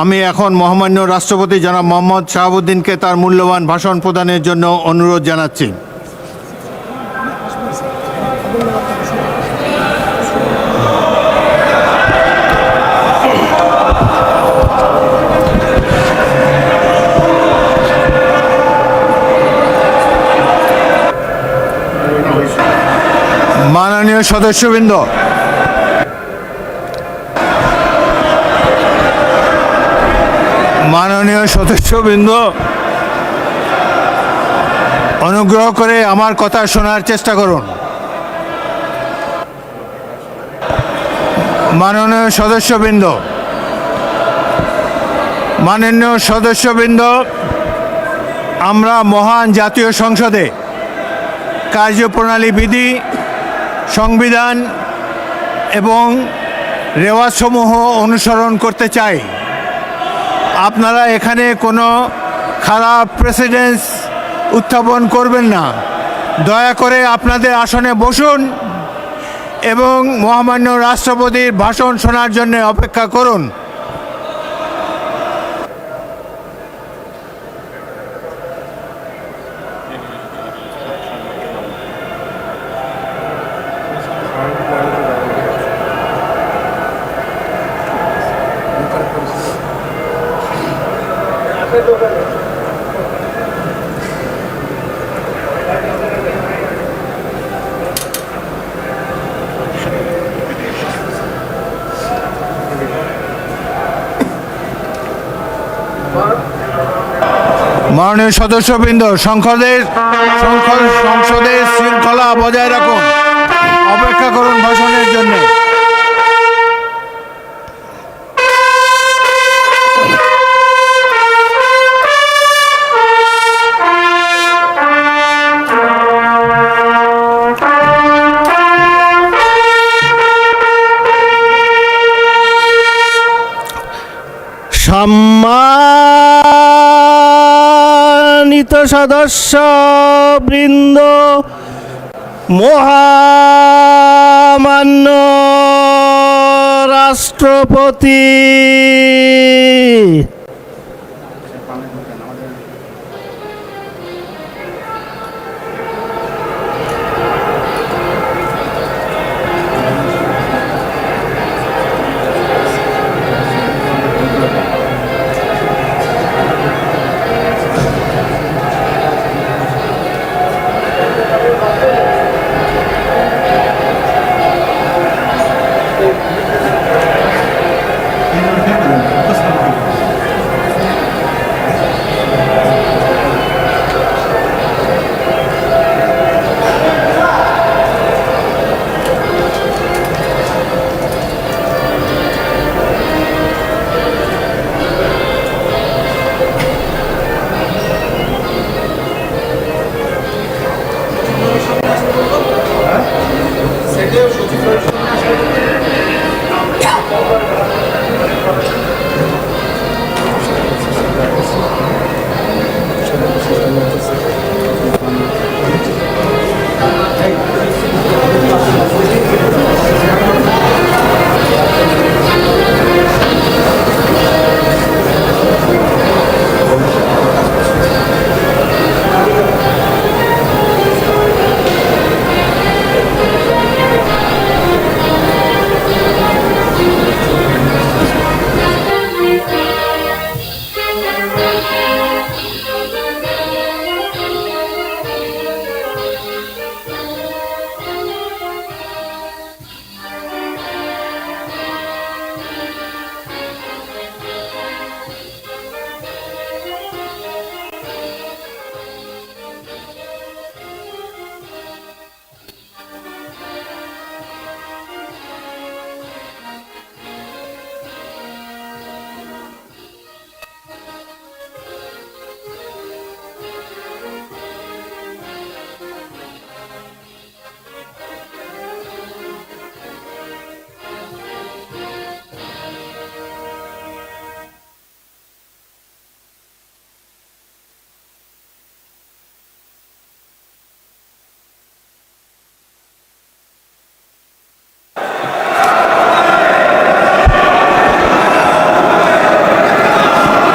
আমি এখন মহামান্য রাষ্ট্রপতি জনাব মোহাম্মদ শাহাবুদ্দিনকে তার মূল্যবান ভাষণ প্রদানের জন্য অনুরোধ জানাচ্ছি। মাননীয় সদস্যবৃন্দ, অনুগ্রহ করে আমার কথা শোনার চেষ্টা করুন। মাননীয় সদস্যবৃন্দ, আমরা মহান জাতীয় সংসদে কার্যপ্রণালী বিধি, সংবিধান এবং রেওয়াজসমূহ অনুসরণ করতে চাই। আপনারা এখানে কোনো খারাপ প্রেসিডেন্স উত্থাপন করবেন না। দয়া করে আপনাদের আসনে বসুন এবং মহামান্য রাষ্ট্রপতির ভাষণ শোনার জন্য অপেক্ষা করুন। মাননীয় সদস্যবৃন্দ, সংসদের শৃঙ্খলা বজায় রাখুন। অপেক্ষা করুন ভাষণের জন্য। সম্মানিত সদস্যবৃন্দ, মহামান্য রাষ্ট্রপতি,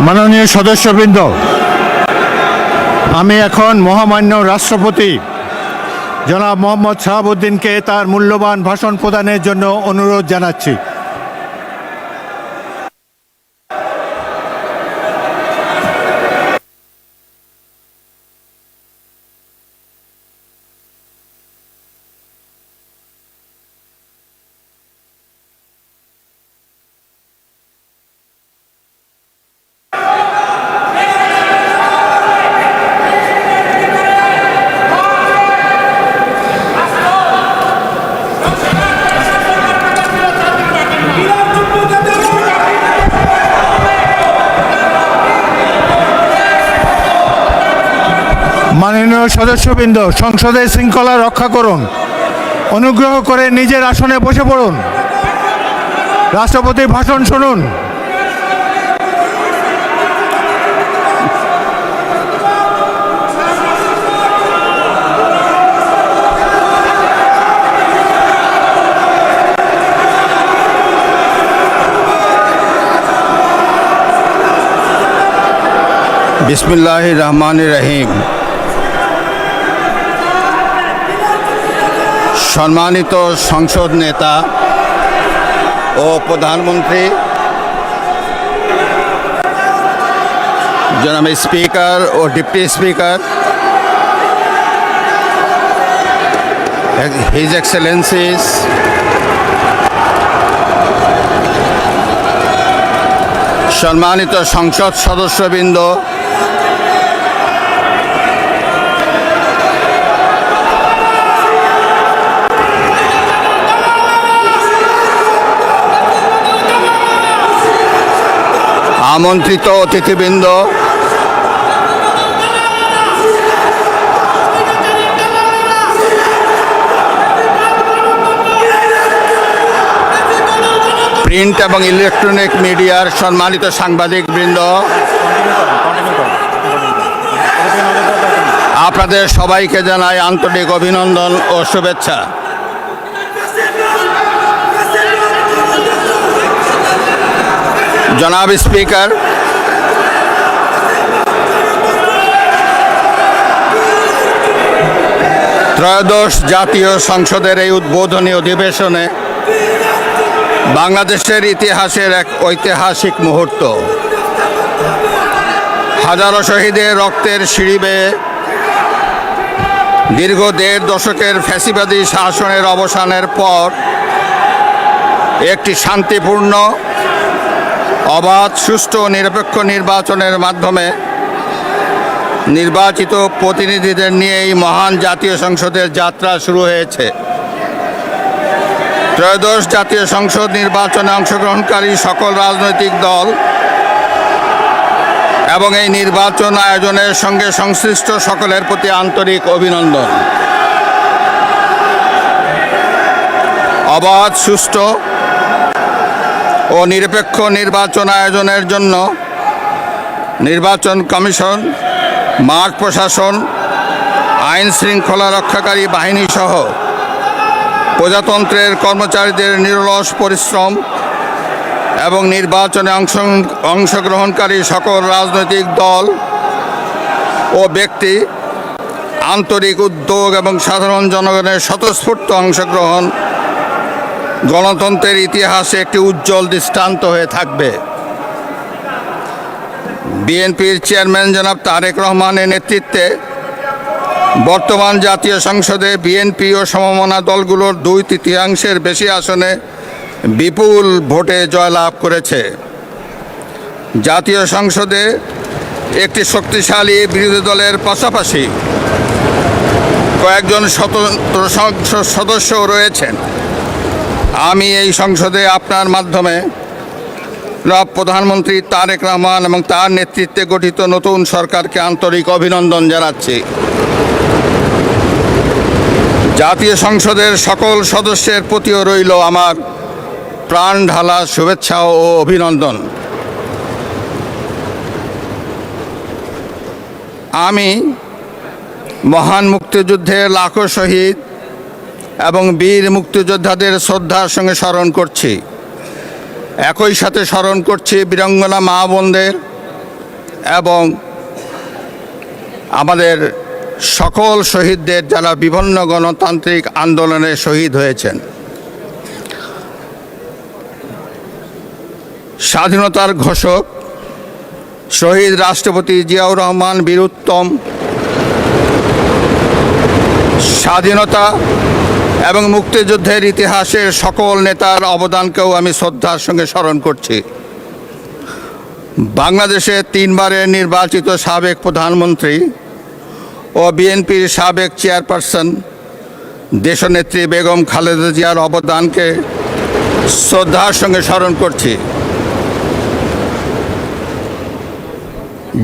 মাননীয় সদস্যবৃন্দ, আমি এখন মহামান্য রাষ্ট্রপতি জনাব মোহাম্মদ শাহাবুদ্দিনকে তার মূল্যবান ভাষণ প্রদানের জন্য অনুরোধ জানাচ্ছি। মাননীয় সদস্যবৃন্দ, সংসদের শৃঙ্খলা রক্ষা করুন। অনুগ্রহ করে নিজের আসনে বসে পড়ুন। রাষ্ট্রপতির ভাষণ শুনুন। বিসমিল্লাহির রহমানির রহিম। সম্মানিত সংসদ নেতা ও প্রধানমন্ত্রী, জনাব স্পিকার ও ডিপ্টি স্পিকার, হিজ এক্সেলেন্সিস, সম্মানিত সংসদ সদস্যবৃন্দ, আমন্ত্রিত অতিথিবৃন্দ, প্রিন্ট এবং ইলেকট্রনিক মিডিয়ার সম্মানিত সাংবাদিকবৃন্দ, আপনাদের সবাইকে জানাই আন্তরিক অভিনন্দন ও শুভেচ্ছা। জনাব স্পিকার, ত্রয়োদশ জাতীয় সংসদের এই উদ্বোধনী অধিবেশনে বাংলাদেশের ইতিহাসের এক ঐতিহাসিক মুহূর্ত। হাজারো শহীদের রক্তের সিঁড়ি বেয়ে দীর্ঘ ১.৫ দশকের ফ্যাসিবাদী শাসনের অবসানের পর একটি শান্তিপূর্ণ, অবাধ, সুষ্ঠু ও নিরপেক্ষ নির্বাচনের মাধ্যমে নির্বাচিত প্রতিনিধিদের নিয়ে এই মহান জাতীয় সংসদের যাত্রা শুরু হয়েছে। ত্রয়োদশ জাতীয় সংসদ নির্বাচনে অংশগ্রহণকারী সকল রাজনৈতিক দল এবং এই নির্বাচন আয়োজনের সঙ্গে সংশ্লিষ্ট সকলের প্রতি আন্তরিক অভিনন্দন। অবাধ, সুষ্ঠু ও নিরপেক্ষ নির্বাচন আয়োজনের জন্য নির্বাচন কমিশন, মাঠ প্রশাসন, আইন শৃঙ্খলা রক্ষাকারী বাহিনী সহ প্রজাতন্ত্রের কর্মচারীদের নিরলস পরিশ্রম এবং নির্বাচনে অংশগ্রহণকারী সকল রাজনৈতিক দল ও ব্যক্তি, আন্তরিক উদ্যোগ এবং সাধারণ জনগণের স্বতঃস্ফূর্ত অংশগ্রহণ গণতন্ত্রের ইতিহাসে একটি উজ্জ্বল দৃষ্টান্ত হয়ে থাকবে। বিএনপির চেয়ারম্যান জনাব তারেক রহমানের নেতৃত্বে বর্তমান জাতীয় সংসদে বিএনপি ও সমমনা দলগুলোর 2/3 বেশি আসনে বিপুল ভোটে জয়লাভ করেছে। জাতীয় সংসদে একটি শক্তিশালী বিরোধী দলের পাশাপাশি কয়েকজন স্বতন্ত্র সদস্যও রয়েছেন। আমি এই সংসদে আপনার মাধ্যমে প্রধানমন্ত্রী তারেক রহমান এবং তার নেতৃত্বে গঠিত নতুন সরকারকে আন্তরিক অভিনন্দন জানাচ্ছি। জাতীয় সংসদের সকল সদস্যের প্রতিও রইল আমার প্রাণ ঢালা শুভেচ্ছা ও অভিনন্দন। আমি মহান মুক্তিযুদ্ধের লাখো শহীদ এবং বীর মুক্তিযোদ্ধাদের শ্রদ্ধার সঙ্গে স্মরণ করছি। একই সাথে স্মরণ করছি বীরাঙ্গনা মা বোনদের এবং আমাদের সকল শহীদদের যারা বিভিন্ন গণতান্ত্রিক আন্দোলনে শহীদ হয়েছেন। স্বাধীনতার ঘোষক শহীদ রাষ্ট্রপতি জিয়াউর রহমান বীর উত্তম স্বাধীনতা এবং মুক্তিযুদ্ধের ইতিহাসের সকল নেতার অবদানকেও আমি শ্রদ্ধার সঙ্গে স্মরণ করছি। বাংলাদেশের 3 বারের নির্বাচিত সাবেক প্রধানমন্ত্রী ও বিএনপির সাবেক চেয়ারপারসন দেশনেত্রী বেগম খালেদা জিয়ার অবদানকে শ্রদ্ধার সঙ্গে স্মরণ করছি,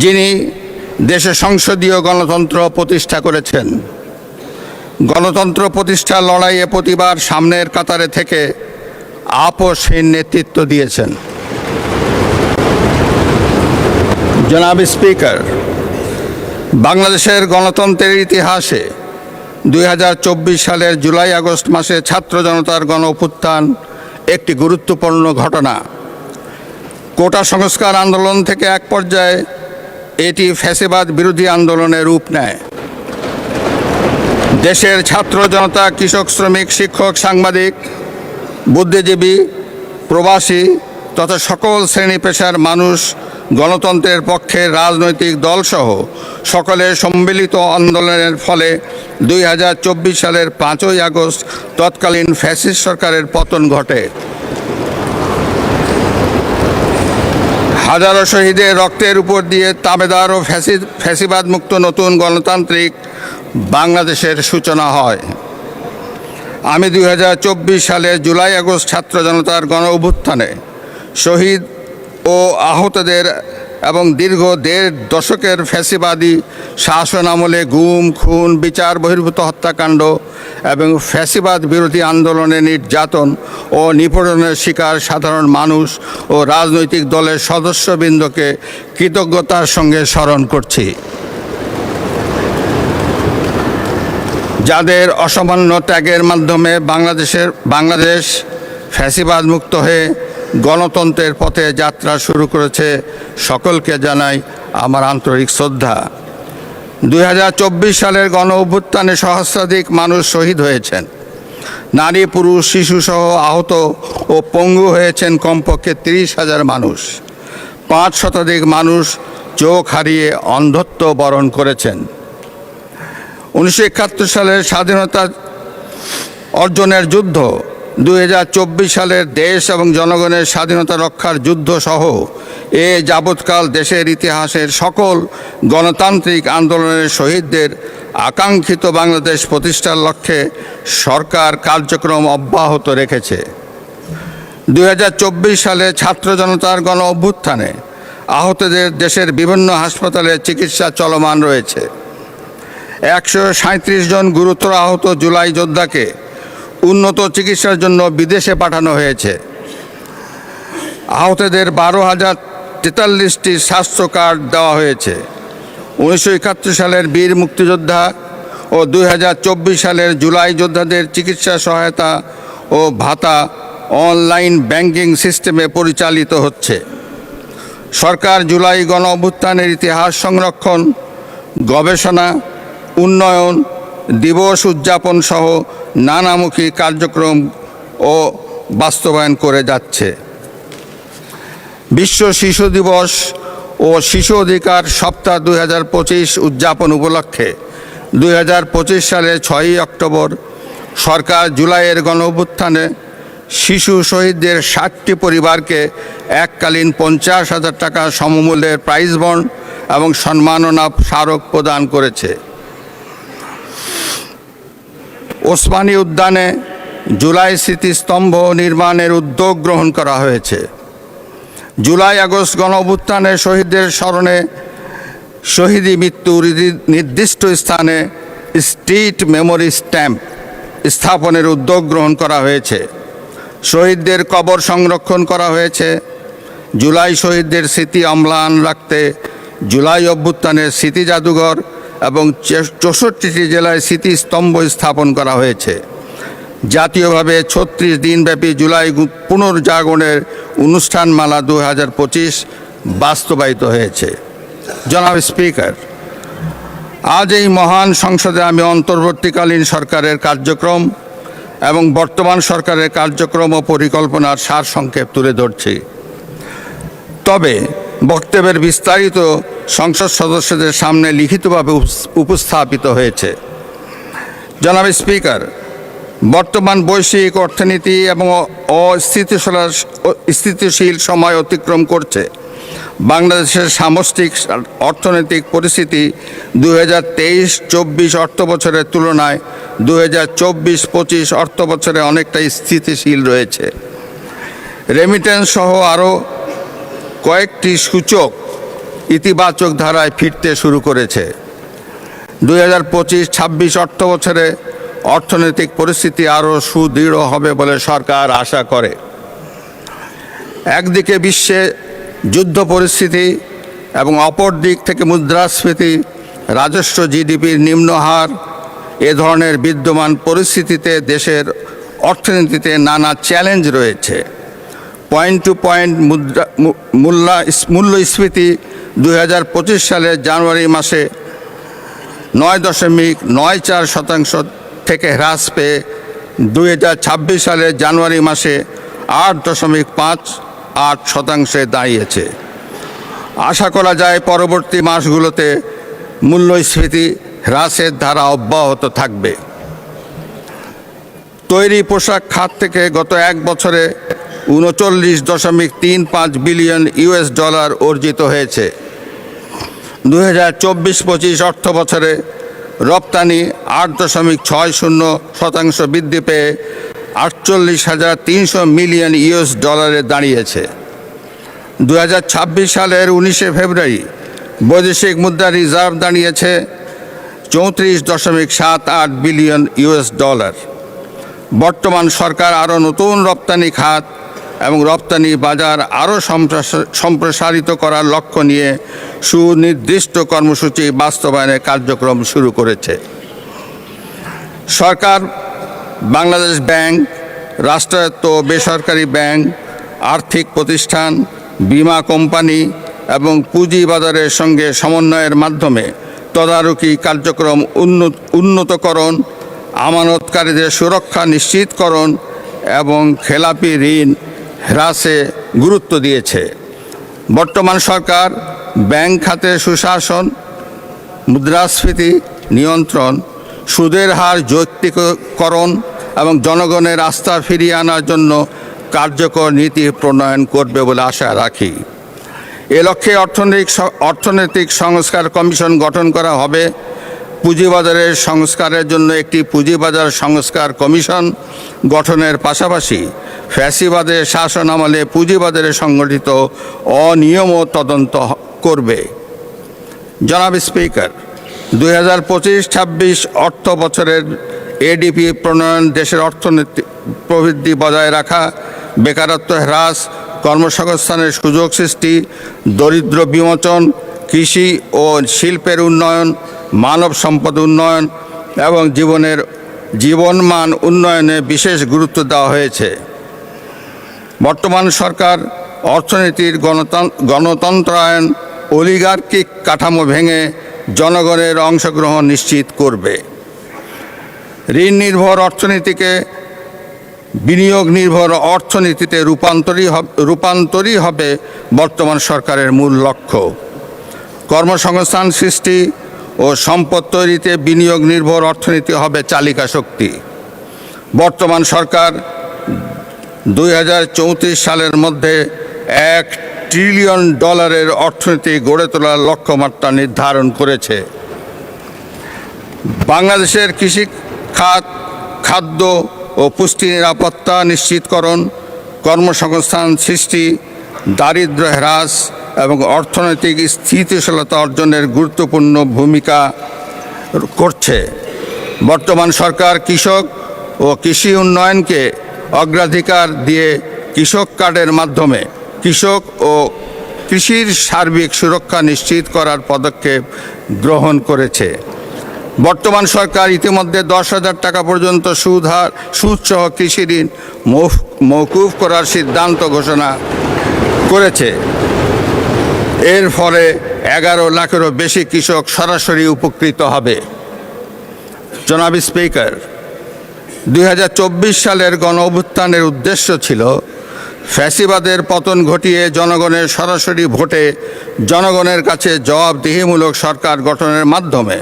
যিনি দেশে সংসদীয় গণতন্ত্র প্রতিষ্ঠা করেছেন। গণতন্ত্র প্রতিষ্ঠার লড়াইয়ে প্রতিবার সামনের কাতারে থেকে আপোষহীন নেতৃত্ব দিয়েছেন। জনাব স্পিকার, বাংলাদেশের গণতন্ত্রের ইতিহাসে 2024 সালের জুলাই আগস্ট মাসে ছাত্র জনতার গণ অভ্যুত্থান একটি গুরুত্বপূর্ণ ঘটনা। কোটা সংস্কার আন্দোলন থেকে এক পর্যায়ে এটি ফ্যাসিবাদ বিরোধী আন্দোলনের রূপ নেয়। দেশের ছাত্র জনতা, কৃষক, শ্রমিক, শিক্ষক, সাংবাদিক, বুদ্ধিজীবী, প্রবাসী তথা সকল শ্রেণী পেশার মানুষ গণতন্ত্রের পক্ষে রাজনৈতিক দলসহ সকলের সম্মিলিত আন্দোলনের ফলে 2024 সালের 5ই আগস্ট তৎকালীন ফ্যাসিস্ট সরকারের পতন ঘটে। হাজারো শহীদের রক্তের উপর দিয়ে তাবেদার ও ফ্যাসিবাদ মুক্ত নতুন গণতান্ত্রিক বাংলাদেশের সূচনা হয়। আমি 2024 সালের জুলাই আগস্ট ছাত্র জনতার গণ অভ্যুত্থানে শহীদ ও আহতদের এবং দীর্ঘ 1.5 দশকের ফ্যাসিবাদী শাসন আমলে গুম, খুন, বিচার বহির্ভূত হত্যাকাণ্ড এবং ফ্যাসিবাদ বিরোধী আন্দোলনে নির্যাতন ও নিপীড়নের শিকার সাধারণ মানুষ ও রাজনৈতিক দলের সদস্যবৃন্দকে কৃতজ্ঞতার সঙ্গে স্মরণ করছি, যাদের অসামান্য ত্যাগের মাধ্যমে বাংলাদেশ ফ্যাসিবাদ মুক্ত হয়ে গণতন্ত্রের পথে যাত্রা শুরু করেছে। সকলকে জানাই আমার আন্তরিক শ্রদ্ধা। 2024 সালের গণ অভ্যুত্থানে সহস্রাধিক মানুষ শহীদ হয়েছেন। নারী, পুরুষ, শিশুসহ আহত ও পঙ্গু হয়েছেন কমপক্ষে 30,000 মানুষ। 5 শতাধিক মানুষ চোখ হারিয়ে অন্ধত্ব বরণ করেছেন। 1971 সালের স্বাধীনতা অর্জনের যুদ্ধ, 2024 সালের দেশ এবং জনগণের স্বাধীনতা রক্ষার যুদ্ধ সহ এ যাবৎকাল দেশের ইতিহাসের সকল গণতান্ত্রিক আন্দোলনের শহীদদের আকাঙ্ক্ষিত বাংলাদেশ প্রতিষ্ঠার লক্ষ্যে সরকার কার্যক্রম অব্যাহত রেখেছে। 2024 সালে ছাত্র জনতার গণ অভ্যুত্থানে আহতদের দেশের বিভিন্ন হাসপাতালে চিকিৎসা চলমান রয়েছে। 137 জন গুরুতর আহত জুলাই যোদ্ধাকে উন্নত চিকিৎসার জন্য বিদেশে পাঠানো হয়েছে। আহতদের 12,043টি স্বাস্থ্য কার্ড দেওয়া হয়েছে। 1971 সালের বীর মুক্তিযোদ্ধা ও 2024 সালের জুলাই যোদ্ধাদের চিকিৎসা সহায়তা ও ভাতা অনলাইন ব্যাংকিং সিস্টেমে পরিচালিত হচ্ছে। সরকার জুলাই গণ অভ্যুত্থানের ইতিহাস সংরক্ষণ, গবেষণা, উন্নয়ন, দিবস উদযাপন সহ নানামুখী কার্যক্রম ও বাস্তবায়ন করে যাচ্ছে। বিশ্ব শিশু দিবস ও শিশু অধিকার সপ্তাহ 2025 উদযাপন উপলক্ষে 2025 সালের 6ই অক্টোবর সরকার জুলাইয়ের গণ অভ্যুত্থানে শিশু শহীদদের 60টি পরিবারকে এককালীন 50,000 টাকা সমমূল্যের প্রাইজ বন্ড এবং সম্মাননা স্মারক প্রদান করেছে। ওসমানী উদ্যানে জুলাই স্মৃতিস্তম্ভ নির্মাণের উদ্যোগ গ্রহণ করা হয়েছে। জুলাই আগস্ট গণ অভ্যুত্থানে শহীদদের স্মরণে শহীদি মৃত্যুর নির্দিষ্ট স্থানে স্ট্রিট মেমোরি স্ট্যাম্প স্থাপনের উদ্যোগ গ্রহণ করা হয়েছে। শহীদদের কবর সংরক্ষণ করা হয়েছে। জুলাই শহীদদের স্মৃতি অম্লান রাখতে জুলাই অভ্যুত্থানের স্মৃতি জাদুঘর এবং 64টি জেলায় স্মৃতিস্তম্ভ স্থাপন করা হয়েছে। জাতীয়ভাবে 36 দিনব্যাপী জুলাই পুনর্জাগরণের অনুষ্ঠানমালা 2025 বাস্তবায়িত হয়েছে। জনাব স্পিকার, আজ এই মহান সংসদে আমি অন্তর্বর্তীকালীন সরকারের কার্যক্রম এবং বর্তমান সরকারের কার্যক্রম ও পরিকল্পনার সারসংক্ষেপ তুলে ধরছি। তবে বক্তব্যের বিস্তারিত সংসদ সদস্যদের সামনে লিখিতভাবে উপস্থাপিত হয়েছে। জনাব স্পিকার, বর্তমান বৈশ্বিক অর্থনীতি এবং স্থিতিশীল সময় অতিক্রম করছে। বাংলাদেশের সামষ্টিক অর্থনৈতিক পরিস্থিতি 2023-24 অর্থ বছরের তুলনায় 2024-25 অর্থ বছরে অনেকটাই স্থিতিশীল রয়েছে। রেমিটেন্স সহ আরও কয়েকটি সূচক ইতিবাচক ধারায় ফিরতে শুরু করেছে। 2025-26 অর্থ বছরে অর্থনৈতিক পরিস্থিতি আরও সুদৃঢ় হবে বলে সরকার আশা করে। একদিকে বিশ্বে যুদ্ধ পরিস্থিতি এবং অপর দিক থেকে মুদ্রাস্ফীতি, রাজস্ব জিডিপির নিম্ন হার, এ ধরনের বিদ্যমান পরিস্থিতিতে দেশের অর্থনীতিতে নানা চ্যালেঞ্জ রয়েছে। পয়েন্ট টু পয়েন্ট মূল্যস্ফীতি 2025 সালের জানুয়ারি মাসে 9.94% থেকে হ্রাস পেয়ে 2026 সালের জানুয়ারি মাসে 8.58% দাঁড়িয়েছে। আশা করা যায় পরবর্তী মাসগুলোতে মূল্যস্ফীতি হ্রাসের ধারা অব্যাহত থাকবে। তৈরি পোশাক খাত থেকে গত এক বছরে 39.35 বিলিয়ন ইউএস ডলার অর্জিত হয়েছে। 2024-25 অর্থ বছরে রপ্তানি 8.60% বৃদ্ধি পেয়ে 48,300 মিলিয়ন ইউএস ডলারে দাঁড়িয়েছে। 2026 সালের 19 ফেব্রুয়ারি বৈদেশিক মুদ্রা রিজার্ভ দাঁড়িয়েছে 34.78 বিলিয়ন ইউএস ডলার। বর্তমান সরকার আরও নতুন রপ্তানি খাত এবং রপ্তানি বাজার আরও সম্প্রসারিত করার লক্ষ্য নিয়ে সুনির্দিষ্ট কর্মসূচি বাস্তবায়নের কার্যক্রম শুরু করেছে। সরকার বাংলাদেশ ব্যাংক, রাষ্ট্রায়ত্ত বেসরকারি ব্যাংক, আর্থিক প্রতিষ্ঠান, বীমা কোম্পানি এবং পুঁজিবাজারের সঙ্গে সমন্বয়ের মাধ্যমে তদারকি কার্যক্রম উন্নতকরণ, আমানতকারীদের সুরক্ষা নিশ্চিতকরণ এবং খেলাপি ঋণ হ্রাসে গুরুত্ব দিয়েছে। বর্তমান সরকার ব্যাংক খাতে সুশাসন, মুদ্রাস্ফীতি নিয়ন্ত্রণ, সুদের হার যৌক্তিকরণ এবং জনগণের আস্থা ফিরিয়ে আনার জন্য কার্যকর নীতি প্রণয়ন করবে বলে আশা রাখি। এ লক্ষ্যে অর্থনৈতিক সংস্কার কমিশন গঠন করা হবে। পুঁজিবাজারের সংস্কারের জন্য একটি পুঁজিবাজার সংস্কার কমিশন গঠনের পাশাপাশি ফ্যাসিবাদের শাসন আমলে পুঁজিবাজারে সংগঠিত অনিয়মও তদন্ত করবে। জনাব স্পিকার, 2025-26 অর্থ বছরের এডিপি প্রণয়ন দেশের অর্থনৈতিক প্রবৃদ্ধি বজায় রাখা, বেকারত্ব হ্রাস, কর্মসংস্থানের সুযোগ সৃষ্টি, দরিদ্র বিমোচন, কৃষি ও শিল্পের উন্নয়ন, মানব সম্পদ উন্নয়ন এবং জীবনমান উন্নয়নে বিশেষ গুরুত্ব দেওয়া হয়েছে। বর্তমান সরকার অর্থনীতির গণতন্ত্রায়ন, অলিগার্কিক কাঠামো ভেঙে জনগণের অংশগ্রহণ নিশ্চিত করবে। ঋণ নির্ভর অর্থনীতিকে বিনিয়োগ নির্ভর অর্থনীতিতে রূপান্তরই হবে বর্তমান সরকারের মূল লক্ষ্য। কর্মসংস্থান সৃষ্টি ও সম্পদ তৈরিতে বিনিয়োগ নির্ভর অর্থনীতি হবে চালিকা শক্তি। বর্তমান সরকার 2034 সালের মধ্যে $1 ট্রিলিয়ন অর্থনীতি গড়ে তোলার লক্ষ্যমাত্রা নির্ধারণ করেছে। বাংলাদেশের কৃষি খাত, খাদ্য ও পুষ্টি নিরাপত্তা নিশ্চিতকরণ, কর্মসংস্থান সৃষ্টি, দারিদ্র্য হ্রাস এবং অর্থনৈতিক স্থিতিশীলতা অর্জনের গুরুত্বপূর্ণ ভূমিকা করছে। বর্তমান সরকার কৃষক ও কৃষি উন্নয়নকে অগ্রাধিকার দিয়ে কৃষক কার্ডের মাধ্যমে কৃষক ও কৃষির সার্বিক সুরক্ষা নিশ্চিত করার পদক্ষেপ গ্রহণ করেছে। বর্তমান সরকার ইতিমধ্যে 10,000 টাকা পর্যন্ত সুদসহ কৃষি ঋণ মওকুফ করার সিদ্ধান্ত ঘোষণা করেছে। এর ফলে 11 লাখেরও বেশি কৃষক সরাসরি উপকৃত হবে। জনাব স্পিকার, 2024 সালের গণঅভ্যুত্থানের উদ্দেশ্য ছিল ফ্যাসিবাদের পতন ঘটিয়ে জনগণের সরাসরি ভোটে জনগণের কাছে জবাবদিহিমূলক সরকার গঠনের মাধ্যমে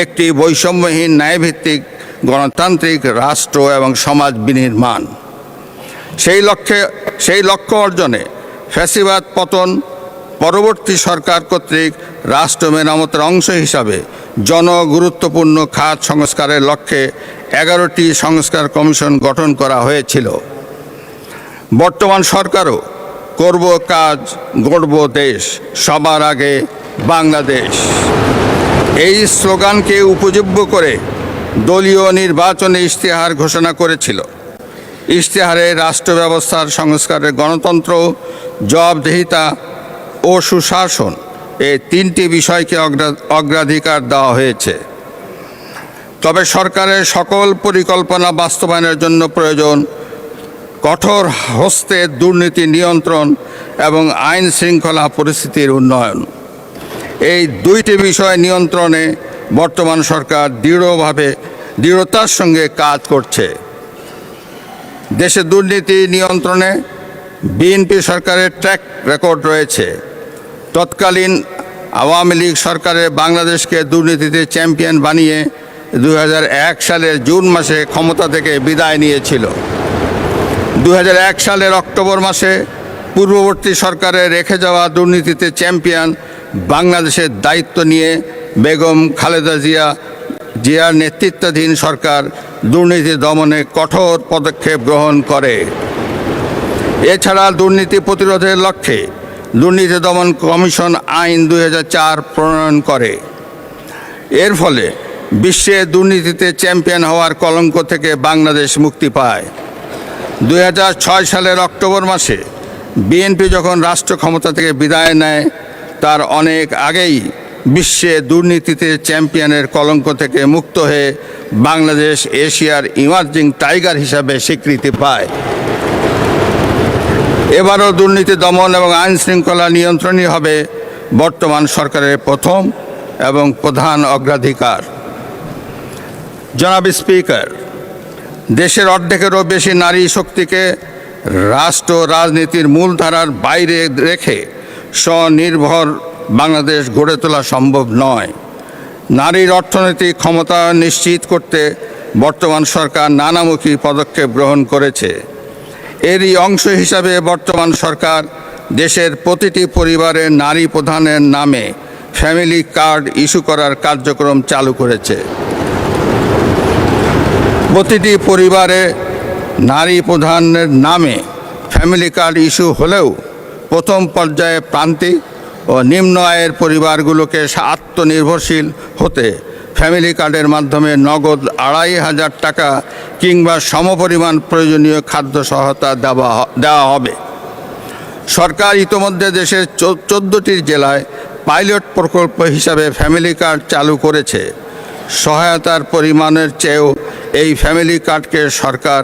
একটি বৈষম্যহীন ন্যায়ভিত্তিক গণতান্ত্রিক রাষ্ট্র এবং সমাজ বিনির্মাণ। সেই লক্ষ্য অর্জনে ফ্যাসিবাদ পতন পরবর্তী সরকার কর্তৃক রাষ্ট্র মেরামতের অংশ হিসাবে জনগুরুত্বপূর্ণ খাত সংস্কারের লক্ষ্যে 11টি সংস্কার কমিশন গঠন করা হয়েছিল। বর্তমান সরকারও করব কাজ, গড়ব দেশ, সবার আগে বাংলাদেশ, এই স্লোগানকে উপজীব্য করে দলীয় নির্বাচনী ইশতেহার ঘোষণা করেছিল। ইশতেহারে রাষ্ট্র ব্যবস্থার সংস্কারের গণতন্ত্র, জবাবদিহিতা ও সুশাসন এই 3টি বিষয়কে অগ্রাধিকার দেওয়া হয়েছে। তবে সরকারের সকল পরিকল্পনা বাস্তবায়নের জন্য প্রয়োজন কঠোর হস্তে দুর্নীতি নিয়ন্ত্রণ এবং আইন শৃঙ্খলা পরিস্থিতির উন্নয়ন। এই 2টি বিষয় নিয়ন্ত্রণে বর্তমান সরকার দৃঢ়তার সঙ্গে কাজ করছে। দেশে দুর্নীতি নিয়ন্ত্রণে বিএনপি সরকারের ট্র্যাক রেকর্ড রয়েছে। তৎকালীন আওয়ামী লীগ সরকারের বাংলাদেশকে দুর্নীতিতে চ্যাম্পিয়ন বানিয়ে 2001 সালের জুন মাসে ক্ষমতা থেকে বিদায় নিয়েছিল। 2001 সালের অক্টোবর মাসে পূর্ববর্তী সরকারের রেখে যাওয়া দুর্নীতিতে চ্যাম্পিয়ন বাংলাদেশের দায়িত্ব নিয়ে বেগম খালেদা জিয়ার নেতৃত্বাধীন সরকার দুর্নীতি দমনে কঠোর পদক্ষেপ গ্রহণ করে। এছাড়া দুর্নীতি প্রতিরোধের লক্ষ্যে দুর্নীতি দমন কমিশন আইন 2004 প্রণয়ন করে। এর ফলে বিশ্বে দুর্নীতিতে চ্যাম্পিয়ন হওয়ার কলঙ্ক থেকে বাংলাদেশ মুক্তি পায়। 2006 সালের অক্টোবর মাসে বিএনপি যখন রাষ্ট্র ক্ষমতা থেকে বিদায় নেয়, তার অনেক আগেই বিশ্বে দুর্নীতিতে চ্যাম্পিয়নের কলঙ্ক থেকে মুক্ত হয়ে বাংলাদেশ এশিয়ার ইমার্জিং টাইগার হিসাবে স্বীকৃতি পায়। এবারও দুর্নীতি দমন এবং আইন শৃঙ্খলা নিয়ন্ত্রণই হবে বর্তমান সরকারের প্রথম এবং প্রধান অগ্রাধিকার। জনাব স্পিকার, দেশের অর্ধেকেরও বেশি নারী শক্তিকে রাষ্ট্র রাজনীতির মূলধারার বাইরে রেখে স্বনির্ভর বাংলাদেশ গড়ে তোলা সম্ভব নয়। নারীর অর্থনৈতিক ক্ষমতা নিশ্চিত করতে বর্তমান সরকার নানামুখী পদক্ষেপ গ্রহণ করেছে। এরই অংশ হিসাবে বর্তমান সরকার দেশের প্রতিটি পরিবারের নারী প্রধানের নামে ফ্যামিলি কার্ড ইস্যু করার কার্যক্রম চালু করেছে। প্রতিটি পরিবারে নারী প্রধানের নামে ফ্যামিলি কার্ড ইস্যু হলেও প্রথম পর্যায়ে প্রান্তিক ও নিম্ন আয়ের পরিবারগুলোকে আত্মনির্ভরশীল হতে ফ্যামিলি কার্ডের মাধ্যমে নগদ 2500 টাকা কিংবা সমপরিমাণ প্রয়োজনীয় খাদ্য সহায়তা দেওয়া হবে। সরকার ইতোমধ্যে দেশের 14টি জেলায় পাইলট প্রকল্প হিসাবে ফ্যামিলি কার্ড চালু করেছে। সহায়তার পরিমাণের চেয়েও এই ফ্যামিলি কার্ডকে সরকার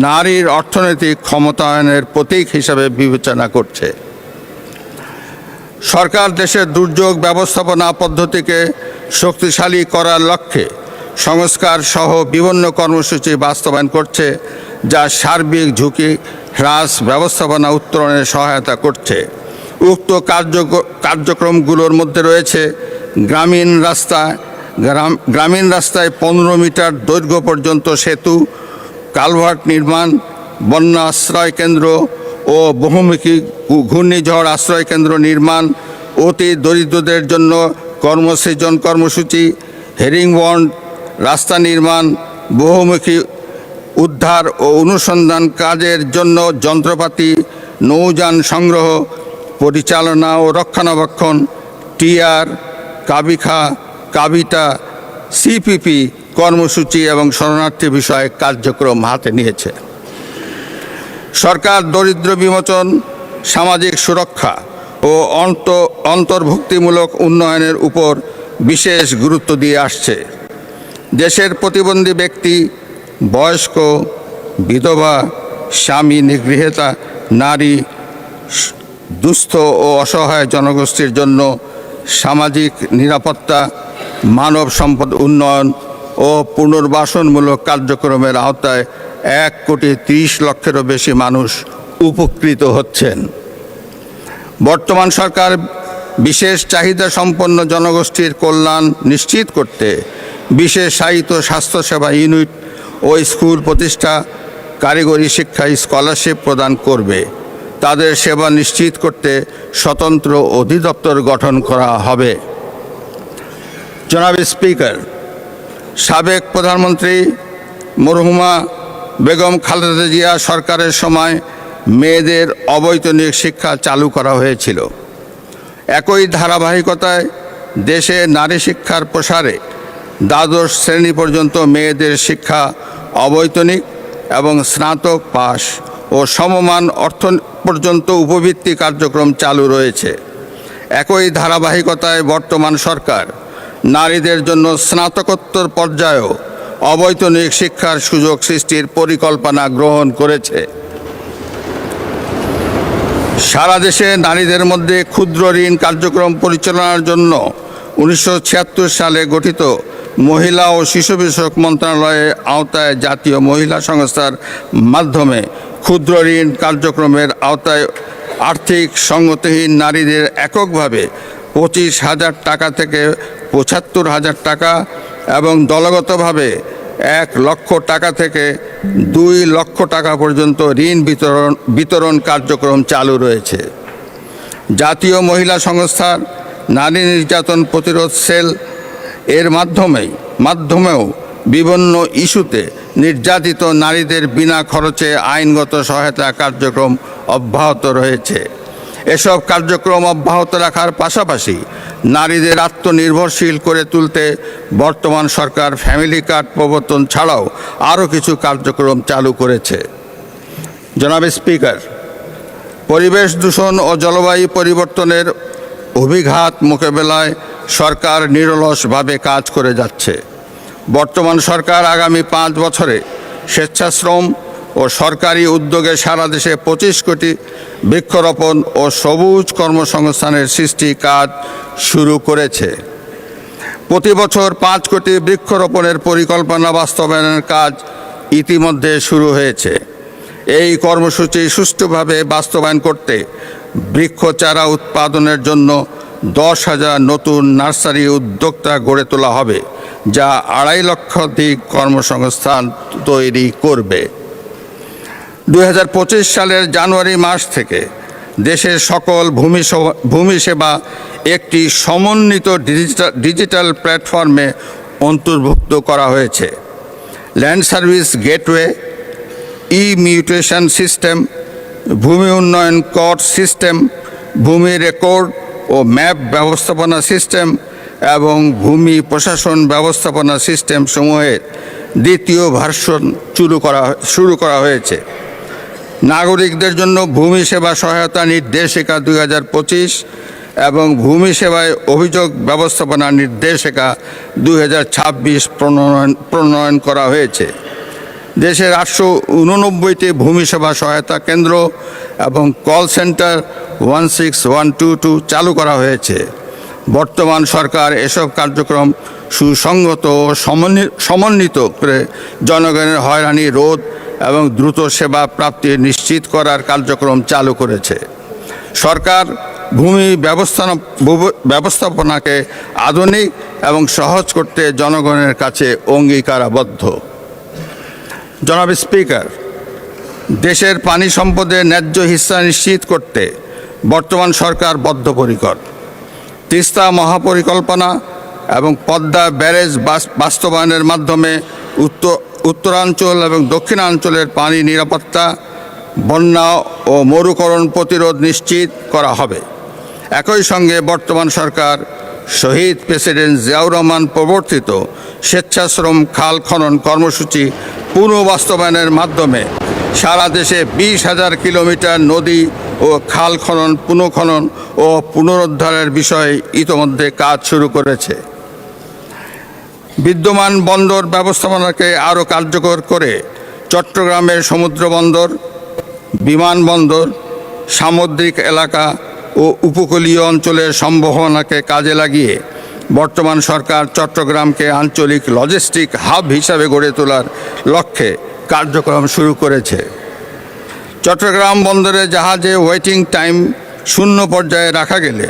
নারীর অর্থনৈতিক ক্ষমতায়নের প্রতীক হিসাবে বিবেচনা করছে। সরকার দেশের দুর্যোগ ব্যবস্থাপনা পদ্ধতিকে শক্তিশালী করার লক্ষ্যে সংস্কার সহ বিভিন্ন কর্মসূচি বাস্তবায়ন করছে, যা সার্বিক ঝুঁকি হ্রাস ব্যবস্থাপনা উত্তরণে সহায়তা করছে। উক্ত কার্যক্রমগুলোর মধ্যে রয়েছে গ্রামীণ রাস্তায় 15 মিটার দৈর্ঘ্য পর্যন্ত সেতু, কালভার্ট নির্মাণ, বন্যা আশ্রয় কেন্দ্র ও বহুমুখী ঘূর্ণিঝড় আশ্রয় কেন্দ্র নির্মাণ, অতি দরিদ্রদের জন্য কর্মসৃজন কর্মসূচি, হেরিংবন্ড রাস্তা নির্মাণ, বহুমুখী উদ্ধার ও অনুসন্ধান কাজের জন্য যন্ত্রপাতি, নৌযান সংগ্রহ, পরিচালনা ও রক্ষণাবেক্ষণ, টিআর, কাবিটা, সিপিপি কর্মসূচি এবং শরণার্থী বিষয়ে কার্যক্রম হাতে নিয়েছে। সরকার দরিদ্র বিমোচন, সামাজিক সুরক্ষা ও অন্তর্ভুক্তিমূলক উন্নয়নের উপর বিশেষ গুরুত্ব দিয়ে আসছে। দেশের প্রতিবন্ধী ব্যক্তি, বয়স্ক, বিধবা, স্বামী নিগৃহীতা নারী দুস্থ ও অসহায় জনগোষ্ঠীর জন্য সামাজিক নিরাপত্তা, মানব সম্পদ উন্নয়ন ও পুনর্বাসনমূলক কার্যক্রমের আওতায় 1,30,00,000-এরও বেশি মানুষ উপকৃত হচ্ছেন। বর্তমান সরকার বিশেষ চাহিদা সম্পন্ন জনগোষ্ঠীর কল্যাণ নিশ্চিত করতে বিশেষায়িত স্বাস্থ্যসেবা ইউনিট ও স্কুল প্রতিষ্ঠা, কারিগরি শিক্ষায় স্কলারশিপ প্রদান করবে। তাদের সেবা নিশ্চিত করতে স্বতন্ত্র অধিদপ্তর গঠন করা হবে। জনাব স্পিকার, সাবেক প্রধানমন্ত্রী মরহুমা বেগম খালেদা জিয়া সরকারের সময় মেয়েদের অবৈতনিক শিক্ষা চালু করা হয়েছিল। একই ধারাবাহিকতায় দেশে নারী শিক্ষার প্রসারে দ্বাদশ শ্রেণী পর্যন্ত মেয়েদের শিক্ষা অবৈতনিক এবং স্নাতক পাস ও সমমান অর্থ পর্যন্ত উপবৃত্তি কার্যক্রম চালু রয়েছে। একই ধারাবাহিকতায় বর্তমান সরকার নারীদের জন্য স্নাতকোত্তর পর্যায়েও অবৈতনিক শিক্ষার সুযোগ সৃষ্টির পরিকল্পনা গ্রহণ করেছে। সারা দেশে নারীদের মধ্যে ক্ষুদ্র ঋণ কার্যক্রম পরিচালনার জন্য 1976 সালে গঠিত মহিলা ও শিশু বিষয়ক মন্ত্রণালয়ের আওতায় জাতীয় মহিলা সংস্থার মাধ্যমে ক্ষুদ্র ঋণ কার্যক্রমের আওতায় আর্থিক সঙ্গতিহীন নারীদের এককভাবে 25,000 টাকা থেকে 75,000 টাকা এবং দলগতভাবে 1 লক্ষ টাকা থেকে 2 লক্ষ টাকা পর্যন্ত ঋণ বিতরণ কার্যক্রম চালু রয়েছে। জাতীয় মহিলা সংস্থার নারী নির্যাতন প্রতিরোধ সেল এর মাধ্যমেও বিভিন্ন ইস্যুতে নির্যাতিত নারীদের বিনা খরচে আইনগত সহায়তা কার্যক্রম অব্যাহত রয়েছে। এসব কার্যক্রম অব্যাহত রাখার পাশাপাশি নারীদের আত্মনির্ভরশীল করে তুলতে বর্তমান সরকার ফ্যামিলি কার্ড প্রবর্তন ছাড়াও আরও কিছু কার্যক্রম চালু করেছে। জনাব স্পিকার, পরিবেশ দূষণ ও জলবায়ু পরিবর্তনের অভিঘাত মোকাবেলায় সরকার নিরলসভাবে কাজ করে যাচ্ছে। বর্তমান সরকার আগামী 5 বছরে স্বেচ্ছাশ্রম ও সরকারি উদ্যোগে সারা দেশে 25 কোটি বৃক্ষরোপণ ও সবুজ কর্মসংস্থানের সৃষ্টি কাজ শুরু করেছে। প্রতি বছর 5 কোটি বৃক্ষরোপণের পরিকল্পনা বাস্তবায়নের কাজ ইতিমধ্যে শুরু হয়েছে। এই কর্মসূচি সুষ্ঠুভাবে বাস্তবায়ন করতে বৃক্ষ চারা উৎপাদনের জন্য 10,000 নতুন নার্সারি উদ্যোক্তা গড়ে তোলা হবে, যা 2.5 লক্ষাধিক কর্মসংস্থান তৈরি করবে। 2025 সালের জানুয়ারি মাস থেকে দেশের সকল ভূমি সেবা একটি সমন্বিত ডিজিটাল প্ল্যাটফর্মে অন্তর্ভুক্ত করা হয়েছে। Land service gateway, mutation system, ভূমি উন্নয়ন কর সিস্টেম, ভূমি রেকর্ড ও ম্যাপ ব্যবস্থাপনা সিস্টেম এবং ভূমি প্রশাসন ব্যবস্থাপনা সিস্টেম সমূহের দ্বিতীয় ভার্সন শুরু করা হয়েছে। নাগরিকদের জন্য ভূমি সেবা সহায়তা নির্দেশিকা 2025 এবং ভূমি সেবায় অভিযোগ ব্যবস্থাপনা নির্দেশিকা 2026 প্রণয়ন করা হয়েছে। দেশের 889টি ভূমি সেবা সহায়তা কেন্দ্র এবং কল সেন্টার 16122 চালু করা হয়েছে। বর্তমান সরকার এসব কার্যক্রম সুসংগত ও সমন্বিত করে জনগণের হয়রানি রোধ এবং দ্রুত সেবা প্রাপ্তি নিশ্চিত করার কার্যক্রম চালু করেছে। সরকার ভূমি ব্যবস্থাপনাকে আধুনিক এবং সহজ করতে জনগণের কাছে অঙ্গীকারাবদ্ধ। জনাব স্পিকার, দেশের পানি সম্পদের ন্যায্য হিস্সা নিশ্চিত করতে বর্তমান সরকার বদ্ধপরিকর। তিস্তা মহাপরিকল্পনা এবং পদ্মা ব্যারেজ বাস্তবায়নের মাধ্যমে উত্তরাঞ্চল এবং দক্ষিণাঞ্চলের পানি নিরাপত্তা, বন্যা ও মরুকরণ প্রতিরোধ নিশ্চিত করা হবে। একই সঙ্গে বর্তমান সরকার শহীদ প্রেসিডেন্ট জিয়াউর রহমান প্রবর্তিত স্বেচ্ছাশ্রম খাল খনন কর্মসূচি পুনঃবাস্তবায়নের মাধ্যমে সারা দেশে 20,000 কিলোমিটার নদী ও খাল খনন, পুনঃখনন ও পুনরুদ্ধারের বিষয়ে ইতোমধ্যে কাজ শুরু করেছে। বিদ্যমান বন্দর ব্যবস্থাপনাকে আরও কার্যকর করে চট্টগ্রামের সমুদ্র বন্দর, বিমানবন্দর সামুদ্রিক এলাকা ও উপকূলীয় অঞ্চলের সম্ভাবনাকে কাজে লাগিয়ে বর্তমান সরকার চট্টগ্রামকে আঞ্চলিক লজিস্টিক হাব হিসাবে গড়ে তোলার লক্ষ্যে কার্যক্রম শুরু করেছে। চট্টগ্রাম বন্দরে জাহাজে ওয়েটিং টাইম শূন্য পর্যায়ে রাখা গেলে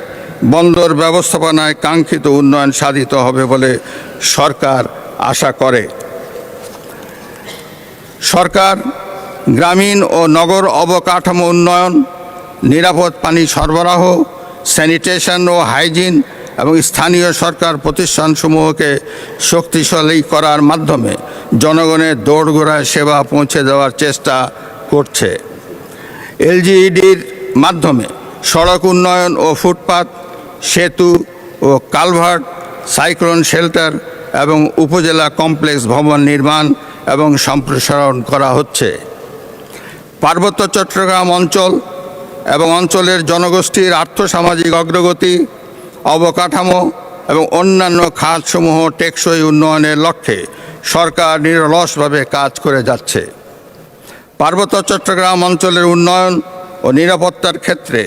বন্দর ব্যবস্থাপনায় কাঙ্ক্ষিত উন্নয়ন সাধিত হবে বলে সরকার আশা করে। সরকার গ্রামীণ ও নগর অবকাঠামো উন্নয়ন, নিরাপদ পানি সরবরাহ, স্যানিটেশন ও হাইজিন এবং স্থানীয় সরকার প্রতিষ্ঠানসমূহকে শক্তিশালী করার মাধ্যমে জনগণের দোরগোড়ায় সেবা পৌঁছে দেওয়ার চেষ্টা করছে। এলজিইডির মাধ্যমে সড়ক উন্নয়ন ও ফুটপাত, সেতু ও কালভার্ট, সাইক্লোন শেল্টার এবং উপজেলা কমপ্লেক্স ভবন নির্মাণ এবং সম্প্রসারণ করা হচ্ছে। পার্বত্য চট্টগ্রাম অঞ্চল এবং অঞ্চলের জনগোষ্ঠীর আর্থসামাজিক অগ্রগতি, অবকাঠামো এবং অন্যান্য খাতসমূহ টেকসই উন্নয়নের লক্ষ্যে সরকার নিরলসভাবে কাজ করে যাচ্ছে। পার্বত্য চট্টগ্রাম অঞ্চলের উন্নয়ন ও নিরাপত্তার ক্ষেত্রে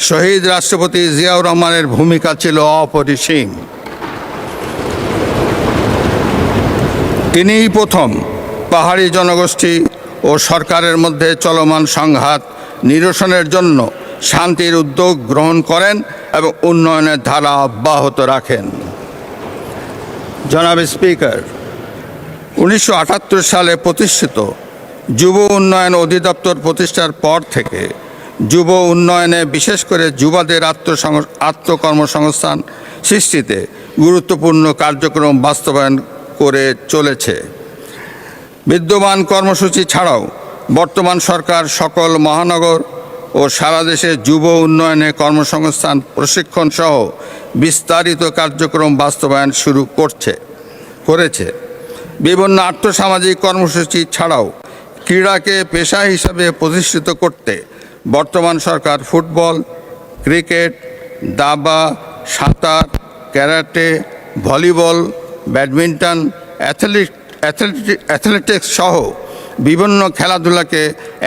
শহীদ রাষ্ট্রপতি জিয়াউর রহমানের ভূমিকা ছিল অপরিসীম। তিনিই প্রথম পাহাড়ি জনগোষ্ঠী ও সরকারের মধ্যে চলমান সংঘাত নিরসনের জন্য শান্তির উদ্যোগ গ্রহণ করেন এবং উন্নয়নের ধারা অব্যাহত রাখেন। জনাব স্পিকার, 1978 সালে প্রতিষ্ঠিত যুব উন্নয়ন অধিদপ্তর প্রতিষ্ঠার পর থেকে যুব উন্নয়নে, বিশেষ করে যুবাদের আত্মকর্মসংস্থান সৃষ্টিতে গুরুত্বপূর্ণ কার্যক্রম বাস্তবায়ন করে চলেছে। বিদ্যমান কর্মসূচি ছাড়াও বর্তমান সরকার সকল মহানগর ও সারা দেশে যুব উন্নয়নে কর্মসংস্থান প্রশিক্ষণ সহ বিস্তারিত কার্যক্রম বাস্তবায়ন শুরু করেছে। বিভিন্ন আর্থসামাজিক কর্মসূচি ছাড়াও ক্রীড়াকে পেশা হিসাবে প্রতিষ্ঠিত করতে বর্তমান সরকার ফুটবল, ক্রিকেট, দাবা, সাঁতার, ক্যারাটে, ভলিবল, ব্যাডমিন্টন, অ্যাথলেটিক্স সহ বিভিন্ন খেলাধুলাকে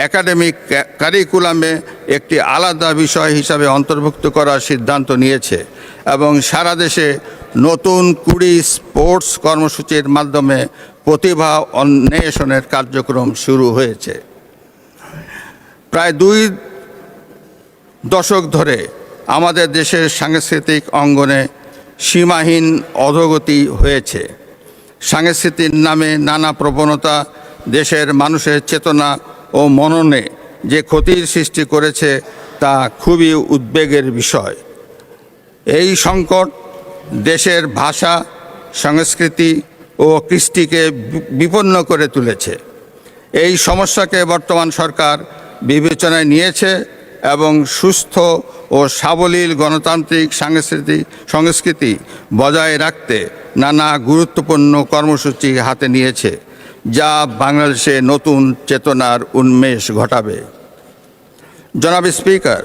একাডেমিক কারিকুলামে একটি আলাদা বিষয় হিসাবে অন্তর্ভুক্ত করার সিদ্ধান্ত নিয়েছে এবং সারা দেশে নতুন 20 স্পোর্টস কর্মসূচির মাধ্যমে প্রতিভা অন্বেষণের কার্যক্রম শুরু হয়েছে। প্রায় 2 দশক ধরে আমাদের দেশের সাংস্কৃতিক অঙ্গনে সীমাহীন অধোগতি হয়েছে। সংস্কৃতির নামে নানা প্রবণতা দেশের মানুষের চেতনা ও মননে যে ক্ষতির সৃষ্টি করেছে তা খুবই উদ্বেগের বিষয়। এই সংকট দেশের ভাষা, সংস্কৃতি ও কৃষ্টিকে বিপন্ন করে তুলেছে। এই সমস্যাকে বর্তমান সরকার বিবেচনায় নিয়েছে এবং সুস্থ ও সাবলীল গণতান্ত্রিক সংস্কৃতি বজায় রাখতে নানা গুরুত্বপূর্ণ কর্মসূচি হাতে নিয়েছে, যা বাংলাদেশে নতুন চেতনার উন্মেষ ঘটাবে। জনাব স্পিকার,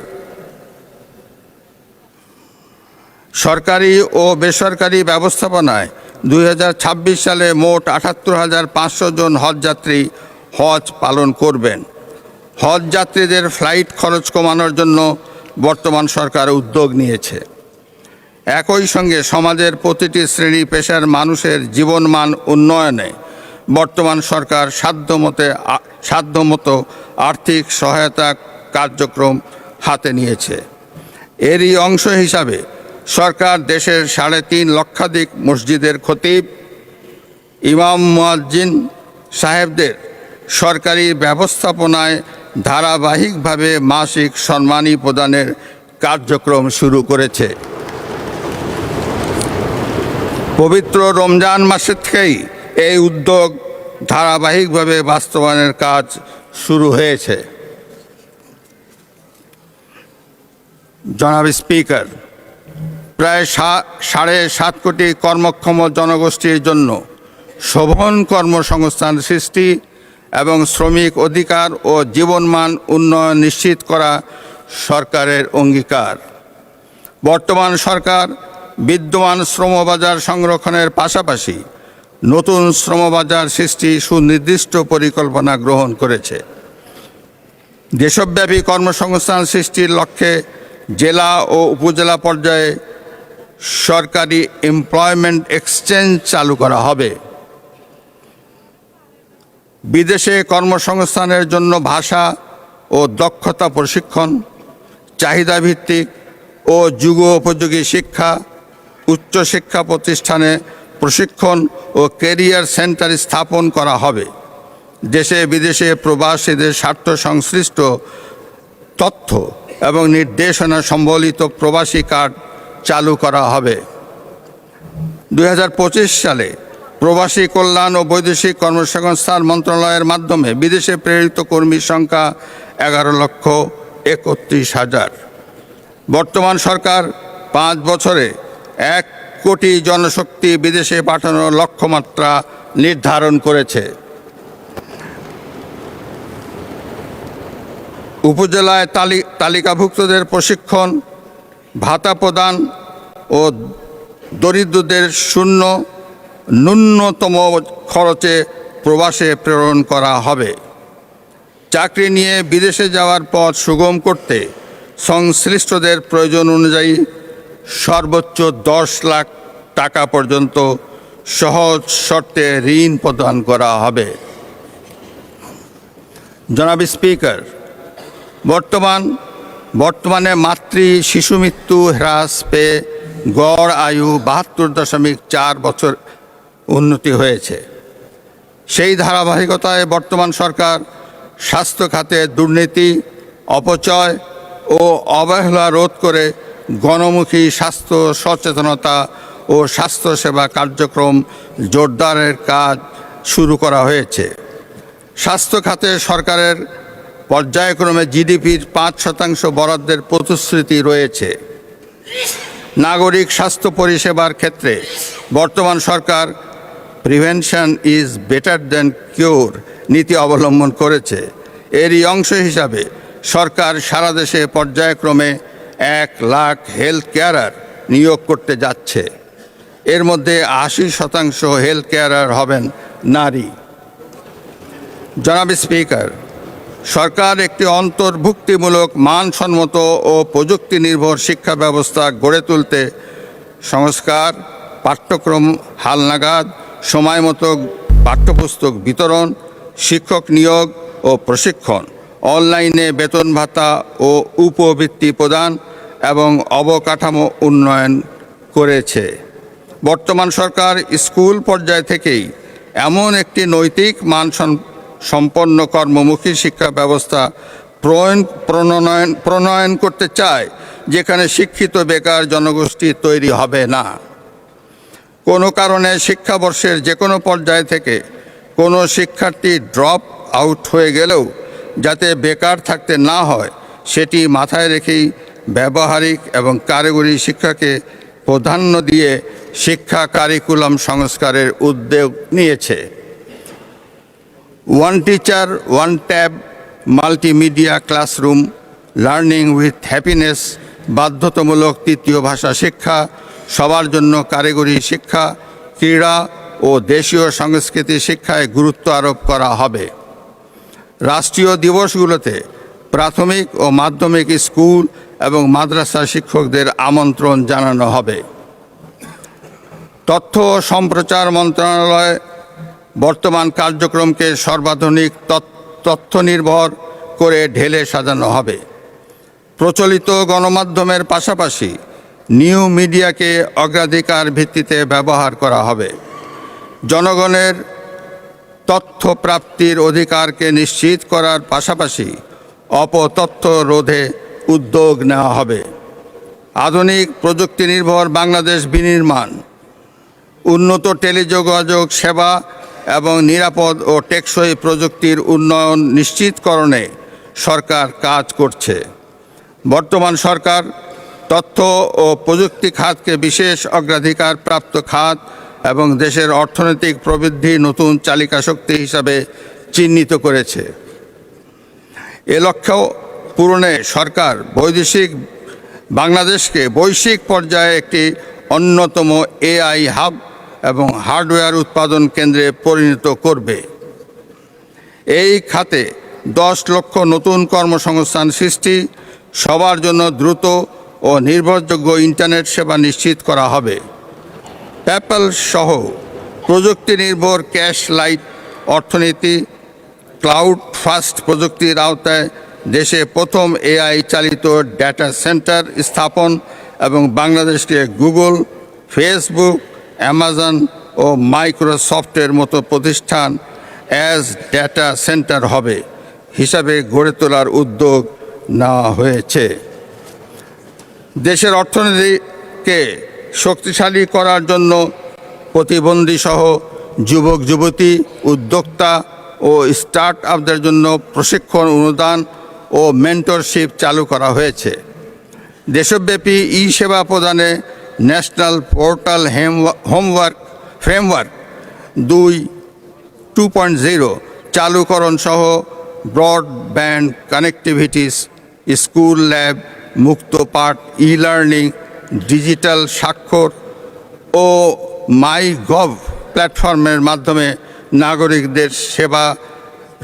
সরকারি ও বেসরকারি ব্যবস্থাপনায় 2026 সালে মোট 78,500 জন হজযাত্রী হজ পালন করবেন। হজ যাত্রীদের ফ্লাইট খরচ কমানোর জন্য বর্তমান সরকার উদ্যোগ নিয়েছে। একই সঙ্গে সমাজের প্রতিটি শ্রেণী পেশার মানুষের জীবনমান উন্নয়নে বর্তমান সরকার সাধ্যমতো আর্থিক সহায়তা কার্যক্রম হাতে নিয়েছে। এরই অংশ হিসাবে সরকার দেশের 3.5 লক্ষাধিক মসজিদের খতিব, ইমাম, মুয়াজ্জিন সাহেবদের সরকারি ব্যবস্থাপনায় ধারাবাহিকভাবে মাসিক সম্মানী প্রদানের কার্যক্রম শুরু করেছে। পবিত্র রমজান মাসের থেকেই এই উদ্যোগ ধারাবাহিকভাবে বাস্তবায়নের কাজ শুরু হয়েছে। জনাব স্পিকার, প্রায় 7.5 কোটি কর্মক্ষম জনগোষ্ঠীর জন্য শোভন কর্মসংস্থান সৃষ্টি এবং শ্রমিক অধিকার ও জীবনমান উন্নয়ন নিশ্চিত করা সরকারের অঙ্গীকার। বর্তমান সরকার বিদ্যমান শ্রমবাজার সংরক্ষণের পাশাপাশি নতুন শ্রমবাজার সৃষ্টি সুনির্দিষ্ট পরিকল্পনা গ্রহণ করেছে। দেশব্যাপী কর্মসংস্থান সৃষ্টির লক্ষ্যে জেলা ও উপজেলা পর্যায়ে সরকারি এমপ্লয়মেন্ট এক্সচেঞ্জ চালু করা হবে। বিদেশে কর্মসংস্থানের জন্য ভাষা ও দক্ষতা প্রশিক্ষণ, চাহিদাভিত্তিক ও যুগোপযোগী শিক্ষা, উচ্চশিক্ষা প্রতিষ্ঠানে প্রশিক্ষণ ও ক্যারিয়ার সেন্টার স্থাপন করা হবে। দেশে বিদেশে প্রবাসীদের স্বার্থ সংশ্লিষ্ট তথ্য এবং নির্দেশনা সম্বলিত প্রবাসী কার্ড চালু করা হবে। 2025 সালে প্রবাসী কল্যাণ ও বৈদেশিক কর্মসংস্থান মন্ত্রণালয়ের মাধ্যমে বিদেশে প্রেরিত কর্মীর সংখ্যা 11,31,000। বর্তমান সরকার 5 বছরে 1 কোটি জনশক্তি বিদেশে পাঠানোর লক্ষ্যমাত্রা নির্ধারণ করেছে। উপজেলায় তালিকাভুক্তদের প্রশিক্ষণ, ভাতা প্রদান ও দরিদ্রদের ন্যূনতম খরচে প্রবাসে প্রেরণ করা হবে। চাকরি নিয়ে বিদেশে যাওয়ার পথ সুগম করতে সংশ্লিষ্টদের প্রয়োজন অনুযায়ী সর্বোচ্চ 10 লাখ টাকা পর্যন্ত সহজ শর্তে ঋণ প্রদান করা হবে। জনাব স্পিকার, বর্তমানে মাতৃ শিশু মৃত্যু হ্রাস পেয়ে গড় আয়ু 72.4 বছর উন্নতি হয়েছে। সেই ধারাবাহিকতায় বর্তমান সরকার স্বাস্থ্য খাতে দুর্নীতি, অপচয় ও অবহেলা রোধ করে গণমুখী স্বাস্থ্য সচেতনতা ও স্বাস্থ্যসেবা কার্যক্রম জোরদারের কাজ শুরু করা হয়েছে। স্বাস্থ্য খাতে সরকারের পর্যায়ক্রমে জিডিপির 5% বরাদ্দের প্রতিশ্রুতি রয়েছে। নাগরিক স্বাস্থ্য পরিষেবার ক্ষেত্রে বর্তমান সরকার prevention is better than cure নীতি অবলম্বন করেছে। এরই অংশ হিসাবে সরকার সারা দেশে পর্যায়ক্রমে 1 লাখ হেলথ কেয়ারার নিয়োগ করতে যাচ্ছে। এর মধ্যে 80% হেলথ কেয়ারার হবেন নারী। জনাব স্পিকার, সরকার একটি অন্তর্ভুক্তিমূলক মানসম্মত ও প্রযুক্তি নির্ভর শিক্ষা ব্যবস্থা গড়ে তুলতে সংস্কার, পাঠ্যক্রম হালনাগাদ, সময়মতো পাঠ্যপুস্তক বিতরণ, শিক্ষক নিয়োগ ও প্রশিক্ষণ, অনলাইনে বেতন ভাতা ও উপবৃত্তি প্রদান এবং অবকাঠামো উন্নয়ন করেছে। বর্তমান সরকার স্কুল পর্যায় থেকেই এমন একটি নৈতিক সম্পন্ন কর্মমুখী শিক্ষা ব্যবস্থা প্রণয়ন করতে চায় যেখানে শিক্ষিত বেকার জনগোষ্ঠী তৈরি হবে না। কোনো কারণে শিক্ষাবর্ষের যে কোনো পর্যায় থেকে কোনো শিক্ষার্থী ড্রপ আউট হয়ে গেলেও যাতে বেকার থাকতে না হয় সেটি মাথায় রেখেই ব্যবহারিক এবং কারিগরি শিক্ষাকে প্রাধান্য দিয়ে শিক্ষা কারিকুলাম সংস্কারের উদ্যোগ নিয়েছে। One teacher one tab multimedia classroom learning with happiness, বাধ্যতামূলক 3য় ভাষা শিক্ষা, সবার জন্য কারিগরি শিক্ষা, ক্রীড়া ও দেশীয় সংস্কৃতি শিক্ষায় গুরুত্ব আরোপ করা হবে। রাষ্ট্রীয় দিবসগুলোতে প্রাথমিক ও মাধ্যমিক স্কুল এবং মাদ্রাসা শিক্ষকদের আমন্ত্রণ জানানো হবে। তথ্য ও সম্প্রচার মন্ত্রণালয় বর্তমান কার্যক্রমকে সর্বাধুনিক তথ্য নির্ভর করে ঢেলে সাজানো হবে। প্রচলিত গণমাধ্যমের পাশাপাশি নিউ মিডিয়াকে অগ্রাধিকার ভিত্তিতে ব্যবহার করা হবে। জনগণের তথ্য প্রাপ্তির অধিকারকে নিশ্চিত করার পাশাপাশি অপতথ্য রোধে উদ্যোগ নেওয়া হবে। আধুনিক প্রযুক্তি নির্ভর বাংলাদেশ বিনির্মাণ, উন্নত টেলিযোগাযোগ সেবা এবং নিরাপদ ও টেকসই প্রযুক্তির উন্নয়ন নিশ্চিতকরণে সরকার কাজ করছে। বর্তমান সরকার তথ্য ও প্রযুক্তি খাতকে বিশেষ অগ্রাধিকার প্রাপ্ত খাত এবং দেশের অর্থনৈতিক প্রবৃদ্ধি নতুন চালিকা শক্তি হিসাবে চিহ্নিত করেছে। এ লক্ষ্য পূরণে সরকার বাংলাদেশকে বৈশ্বিক পর্যায়ে একটি অন্যতম এআই হাব এবং হার্ডওয়্যার উৎপাদন কেন্দ্রে পরিণত করবে। এই খাতে 10 লক্ষ নতুন কর্মসংস্থান সৃষ্টি, সবার জন্য দ্রুত ও নির্ভরযোগ্য ইন্টারনেট সেবা নিশ্চিত করা হবে। পেপ্যাল সহ প্রযুক্তি নির্ভর ক্যাশ লাইট অর্থনীতি, ক্লাউড ফার্স্ট প্রযুক্তির আওতায় দেশে প্রথম এআই চালিত ডেটা সেন্টার স্থাপন এবং বাংলাদেশকে গুগল, ফেসবুক, অ্যামাজন ও মাইক্রোসফটের মতো প্রতিষ্ঠান অ্যাজ ডেটা সেন্টার হবে হিসাবে গড়ে তোলার উদ্যোগ নেওয়া হয়েছে। দেশের অর্থনীতিকে শক্তিশালী করার জন্য প্রতিবন্ধীসহ যুবক যুবতী, উদ্যোক্তা ও স্টার্ট আপদের জন্য প্রশিক্ষণ, অনুদান ও মেন্টরশিপ চালু করা হয়েছে। দেশব্যাপী ই সেবা প্রদানে ন্যাশনাল পোর্টাল ফ্রেমওয়ার্ক 2.0 চালুকরণ সহ ব্রডব্যান্ড কানেক্টিভিটিস, স্কুল ল্যাব, মুক্ত পাঠ, ই লার্নিং, ডিজিটাল স্বাক্ষর ও মাই গভ প্ল্যাটফর্মের মাধ্যমে নাগরিকদের সেবা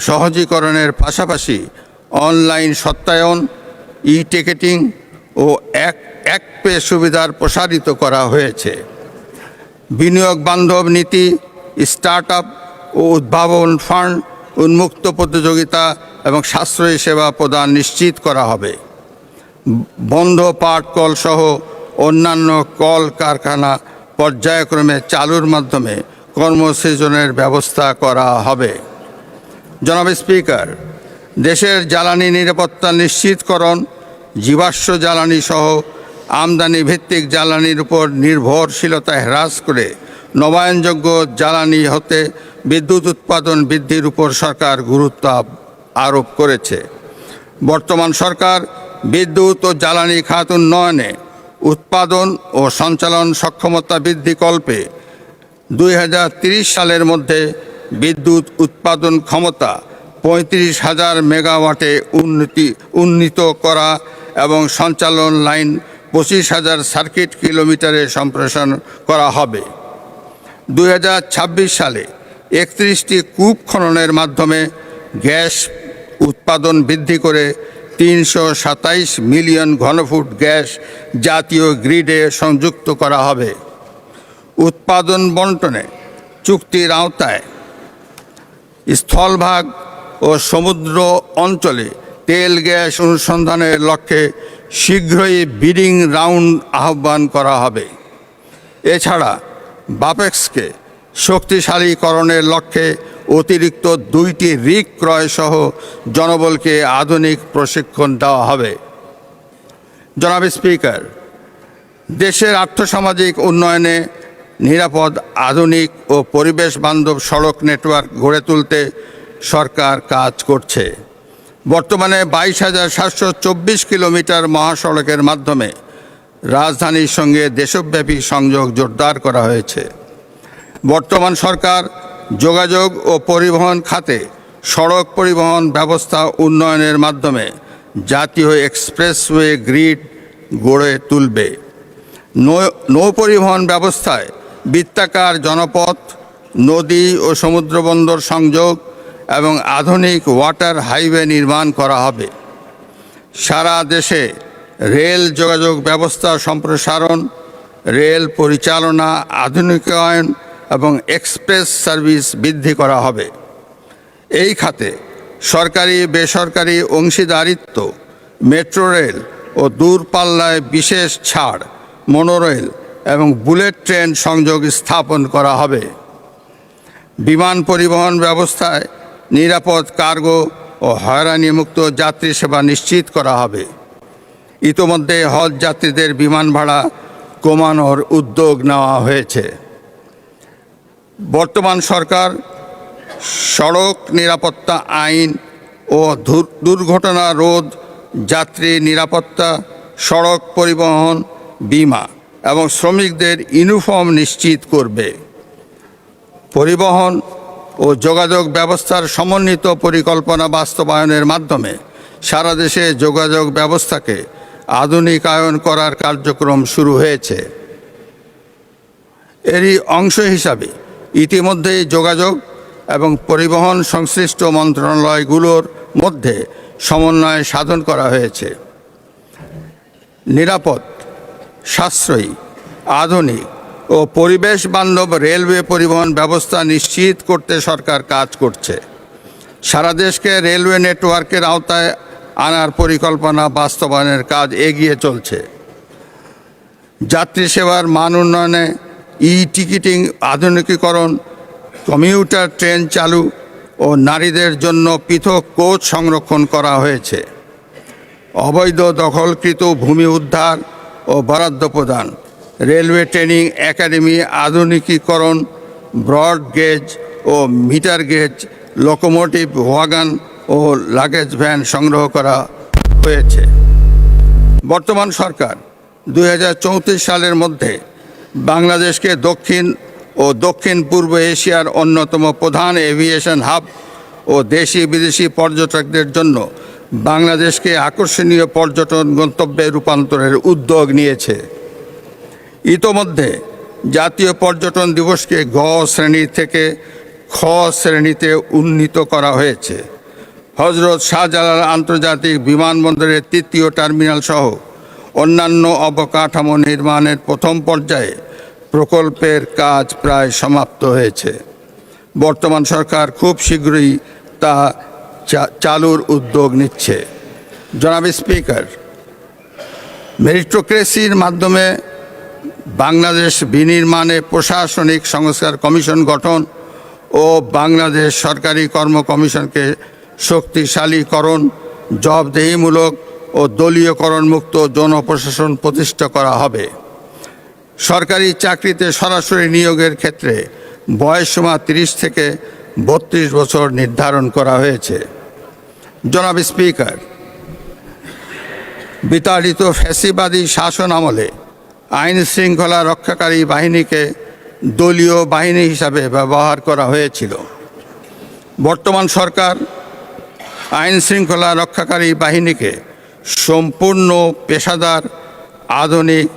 সহজীকরণের পাশাপাশি অনলাইন সত্যায়ন, ই টিকেটিং ও এক পে সুবিধার প্রসারিত করা হয়েছে। বিনিয়োগ বান্ধব নীতি, স্টার্ট আপ ও উদ্ভাবন ফান্ড, উন্মুক্ত প্রতিযোগিতা এবং সাশ্রয়ী সেবা প্রদান নিশ্চিত করা হবে। বন্ধ পাট কল সহ অন্যান্য কল কারখানা পর্যায়ক্রমে চালুর মাধ্যমে কর্মসৃজনের ব্যবস্থা করা হবে। জনাব স্পিকার, দেশের জ্বালানি নিরাপত্তা নিশ্চিতকরণ, জীবাশ্ম জ্বালানি সহ আমদানি ভিত্তিক জ্বালানির উপর নির্ভরশীলতা হ্রাস করে নবায়নযোগ্য জ্বালানি হতে বিদ্যুৎ উৎপাদন বৃদ্ধির উপর সরকার গুরুত্ব আরোপ করেছে। বর্তমান সরকার বিদ্যুৎ ও জ্বালানি খাত উন্নয়নে উৎপাদন ও সঞ্চালন সক্ষমতা বৃদ্ধি কল্পে 2030 সালের মধ্যে বিদ্যুৎ উৎপাদন ক্ষমতা 35,000 মেগাওয়াটে উন্নীত করা এবং সঞ্চালন লাইন 25,000 সার্কিট কিলোমিটারে সম্প্রসারণ করা হবে। 2026 সালে 31টি কূপ খননের মাধ্যমে গ্যাস উৎপাদন বৃদ্ধি করে 327 মিলিয়ন ঘনফুট গ্যাস জাতীয় গ্রিডে সংযুক্ত করা হবে। উৎপাদন বণ্টনে চুক্তির আওতায় স্থলভাগ ও সমুদ্র অঞ্চলে তেল গ্যাস অনুসন্ধানের লক্ষ্যে শীঘ্রই বিডিং রাউন্ড আহ্বান করা হবে। এছাড়া বাপেক্সকে শক্তিশালীকরণের লক্ষ্যে অতিরিক্ত 2টি রিগ ক্রয় সহ জনবলকে আধুনিক প্রশিক্ষণ দেওয়া হবে। জনাব স্পিকার, দেশের আর্থসামাজিক উন্নয়নে নিরাপদ, আধুনিক ও পরিবেশ বান্ধব সড়ক নেটওয়ার্ক গড়ে তুলতে সরকার কাজ করছে। বর্তমানে 22,724 কিলোমিটার মহাসড়কের মাধ্যমে রাজধানীর সঙ্গে দেশব্যাপী সংযোগ জোরদার করা হয়েছে। বর্তমান সরকার যোগাযোগ ও পরিবহন খাতে সড়ক পরিবহন ব্যবস্থা উন্নয়নের মাধ্যমে জাতীয় এক্সপ্রেসওয়ে গ্রিড গড়ে তুলবে। নৌ পরিবহন ব্যবস্থায় বৃত্তাকার জনপথ, নদী ও সমুদ্রবন্দর সংযোগ এবং আধুনিক ওয়াটার হাইওয়ে নির্মাণ করা হবে। সারা দেশে রেল যোগাযোগ ব্যবস্থা সম্প্রসারণ, রেল পরিচালনা আধুনিকায়ন এবং এক্সপ্রেস সার্ভিস বৃদ্ধি করা হবে। এই খাতে সরকারি বেসরকারি অংশীদারিত্ব, মেট্রো রেল ও দূরপাল্লায় বিশেষ ছাড়, মনোরেল এবং বুলেট ট্রেন সংযোগ স্থাপন করা হবে। বিমান পরিবহন ব্যবস্থায় নিরাপদ কার্গো ও হয়রানিমুক্ত যাত্রী সেবা নিশ্চিত করা হবে। ইতোমধ্যে হজ যাত্রীদের বিমান ভাড়া কমানোর উদ্যোগ নেওয়া হয়েছে। বর্তমান সরকার সড়ক নিরাপত্তা আইন ও দুর্ঘটনা রোধ, যাত্রী নিরাপত্তা, সড়ক পরিবহন বীমা এবং শ্রমিকদের ইউনিফর্ম নিশ্চিত করবে। পরিবহন ও যোগাযোগ ব্যবস্থার সমন্বিত পরিকল্পনা বাস্তবায়নের মাধ্যমে সারা দেশে যোগাযোগ ব্যবস্থাকে আধুনিকায়ন করার কার্যক্রম শুরু হয়েছে। এরই অংশ হিসাবে ইতিমধ্যেই যোগাযোগ এবং পরিবহন সংশ্লিষ্ট মন্ত্রণালয়গুলোর মধ্যে সমন্বয় সাধন করা হয়েছে। নিরাপদ, সাশ্রয়ী, আধুনিক ও পরিবেশ বান্ধব রেলওয়ে পরিবহন ব্যবস্থা নিশ্চিত করতে সরকার কাজ করছে। সারা দেশকে রেলওয়ে নেটওয়ার্কের আওতায় আনার পরিকল্পনা বাস্তবায়নের কাজ এগিয়ে চলছে। যাত্রী সেবার মান উন্নয়নে টিকিটিং আধুনিকীকরণ, কমিউটার ট্রেন চালু ও নারীদের জন্য পৃথক কোচ সংরক্ষণ করা হয়েছে। অবৈধ দখলকৃত ভূমি উদ্ধার ও বরাদ্দ প্রদান, রেলওয়ে ট্রেনিং একাডেমি আধুনিকীকরণ, ব্রড গেজ ও মিটার গেজ লোকোমোটিভ, ওয়াগন ও লাগেজ ভ্যান সংগ্রহ করা হয়েছে। বর্তমান সরকার 2034 সালের মধ্যে বাংলাদেশকে দক্ষিণ ও দক্ষিণ পূর্ব এশিয়ার অন্যতম প্রধান এভিয়েশন হাব ও দেশি বিদেশি পর্যটকদের জন্য বাংলাদেশকে আকর্ষণীয় পর্যটন গন্তব্যে রূপান্তরের উদ্যোগ নিয়েছে। ইতোমধ্যে জাতীয় পর্যটন দিবসকে গ শ্রেণী থেকে খ শ্রেণীতে উন্নীত করা হয়েছে। হজরত শাহজালাল আন্তর্জাতিক বিমানবন্দরের 3য় টার্মিনাল সহ অন্যান্য অবকাঠামো নির্মাণের প্রথম পর্যায়ে প্রকল্পের কাজ প্রায় সমাপ্ত হয়েছে। বর্তমান সরকার খুব শীঘ্রই তা চালুর উদ্যোগ নিচ্ছে। জনাব স্পিকার, মেরিটোক্রেসির মাধ্যমে বাংলাদেশ বিনির্মাণে প্রশাসনিক সংস্কার কমিশন গঠন ও বাংলাদেশ সরকারি কর্ম কমিশনকে শক্তিশালীকরণ, জবাবদিহিমূলক ও দলীয়করণ মুক্ত জনপ্রশাসন প্রতিষ্ঠা করা হবে। সরকারি চাকরিতে সরাসরি নিয়োগের ক্ষেত্রে বয়সসীমা 30 থেকে 32 বছর নির্ধারণ করা হয়েছে। জনাব স্পিকার, বিতাড়িত ফ্যাসিবাদী শাসন আমলে আইন শৃঙ্খলা রক্ষাকারী বাহিনীকে দলীয় বাহিনী হিসাবে ব্যবহার করা হয়েছিল। বর্তমান সরকার আইন শৃঙ্খলা রক্ষাকারী বাহিনীকে সম্পূর্ণ পেশাদার, আধুনিক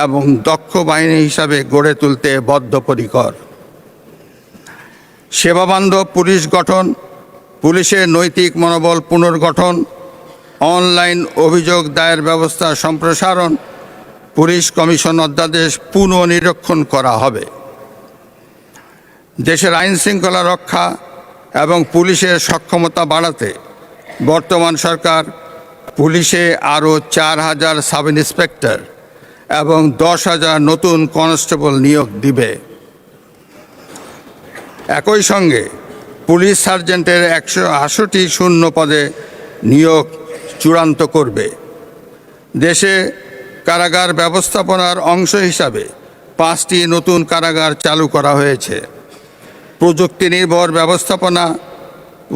এবং দক্ষ বাহিনী হিসাবে গড়ে তুলতে বদ্ধপরিকর। সেবাবান্ধব পুলিশ গঠন, পুলিশের নৈতিক মনোবল পুনর্গঠন, অনলাইন অভিযোগ দায়ের ব্যবস্থা সম্প্রসারণ, পুলিশ কমিশন অধ্যাদেশ পুনর্নিরীক্ষণ করা হবে। দেশের আইন শৃঙ্খলা রক্ষা এবং পুলিশের সক্ষমতা বাড়াতে বর্তমান সরকার পুলিশে আরও 4000 সাব ইন্সপেক্টর এবং 10,000 নতুন কনস্টেবল নিয়োগ দিবে। একই সঙ্গে পুলিশ সার্জেন্টের 180 শূন্য পদে নিয়োগ চূড়ান্ত করবে। দেশে কারাগার ব্যবস্থাপনার অংশ হিসাবে 5টি নতুন কারাগার চালু করা হয়েছে। প্রযুক্তি নির্ভর ব্যবস্থাপনা,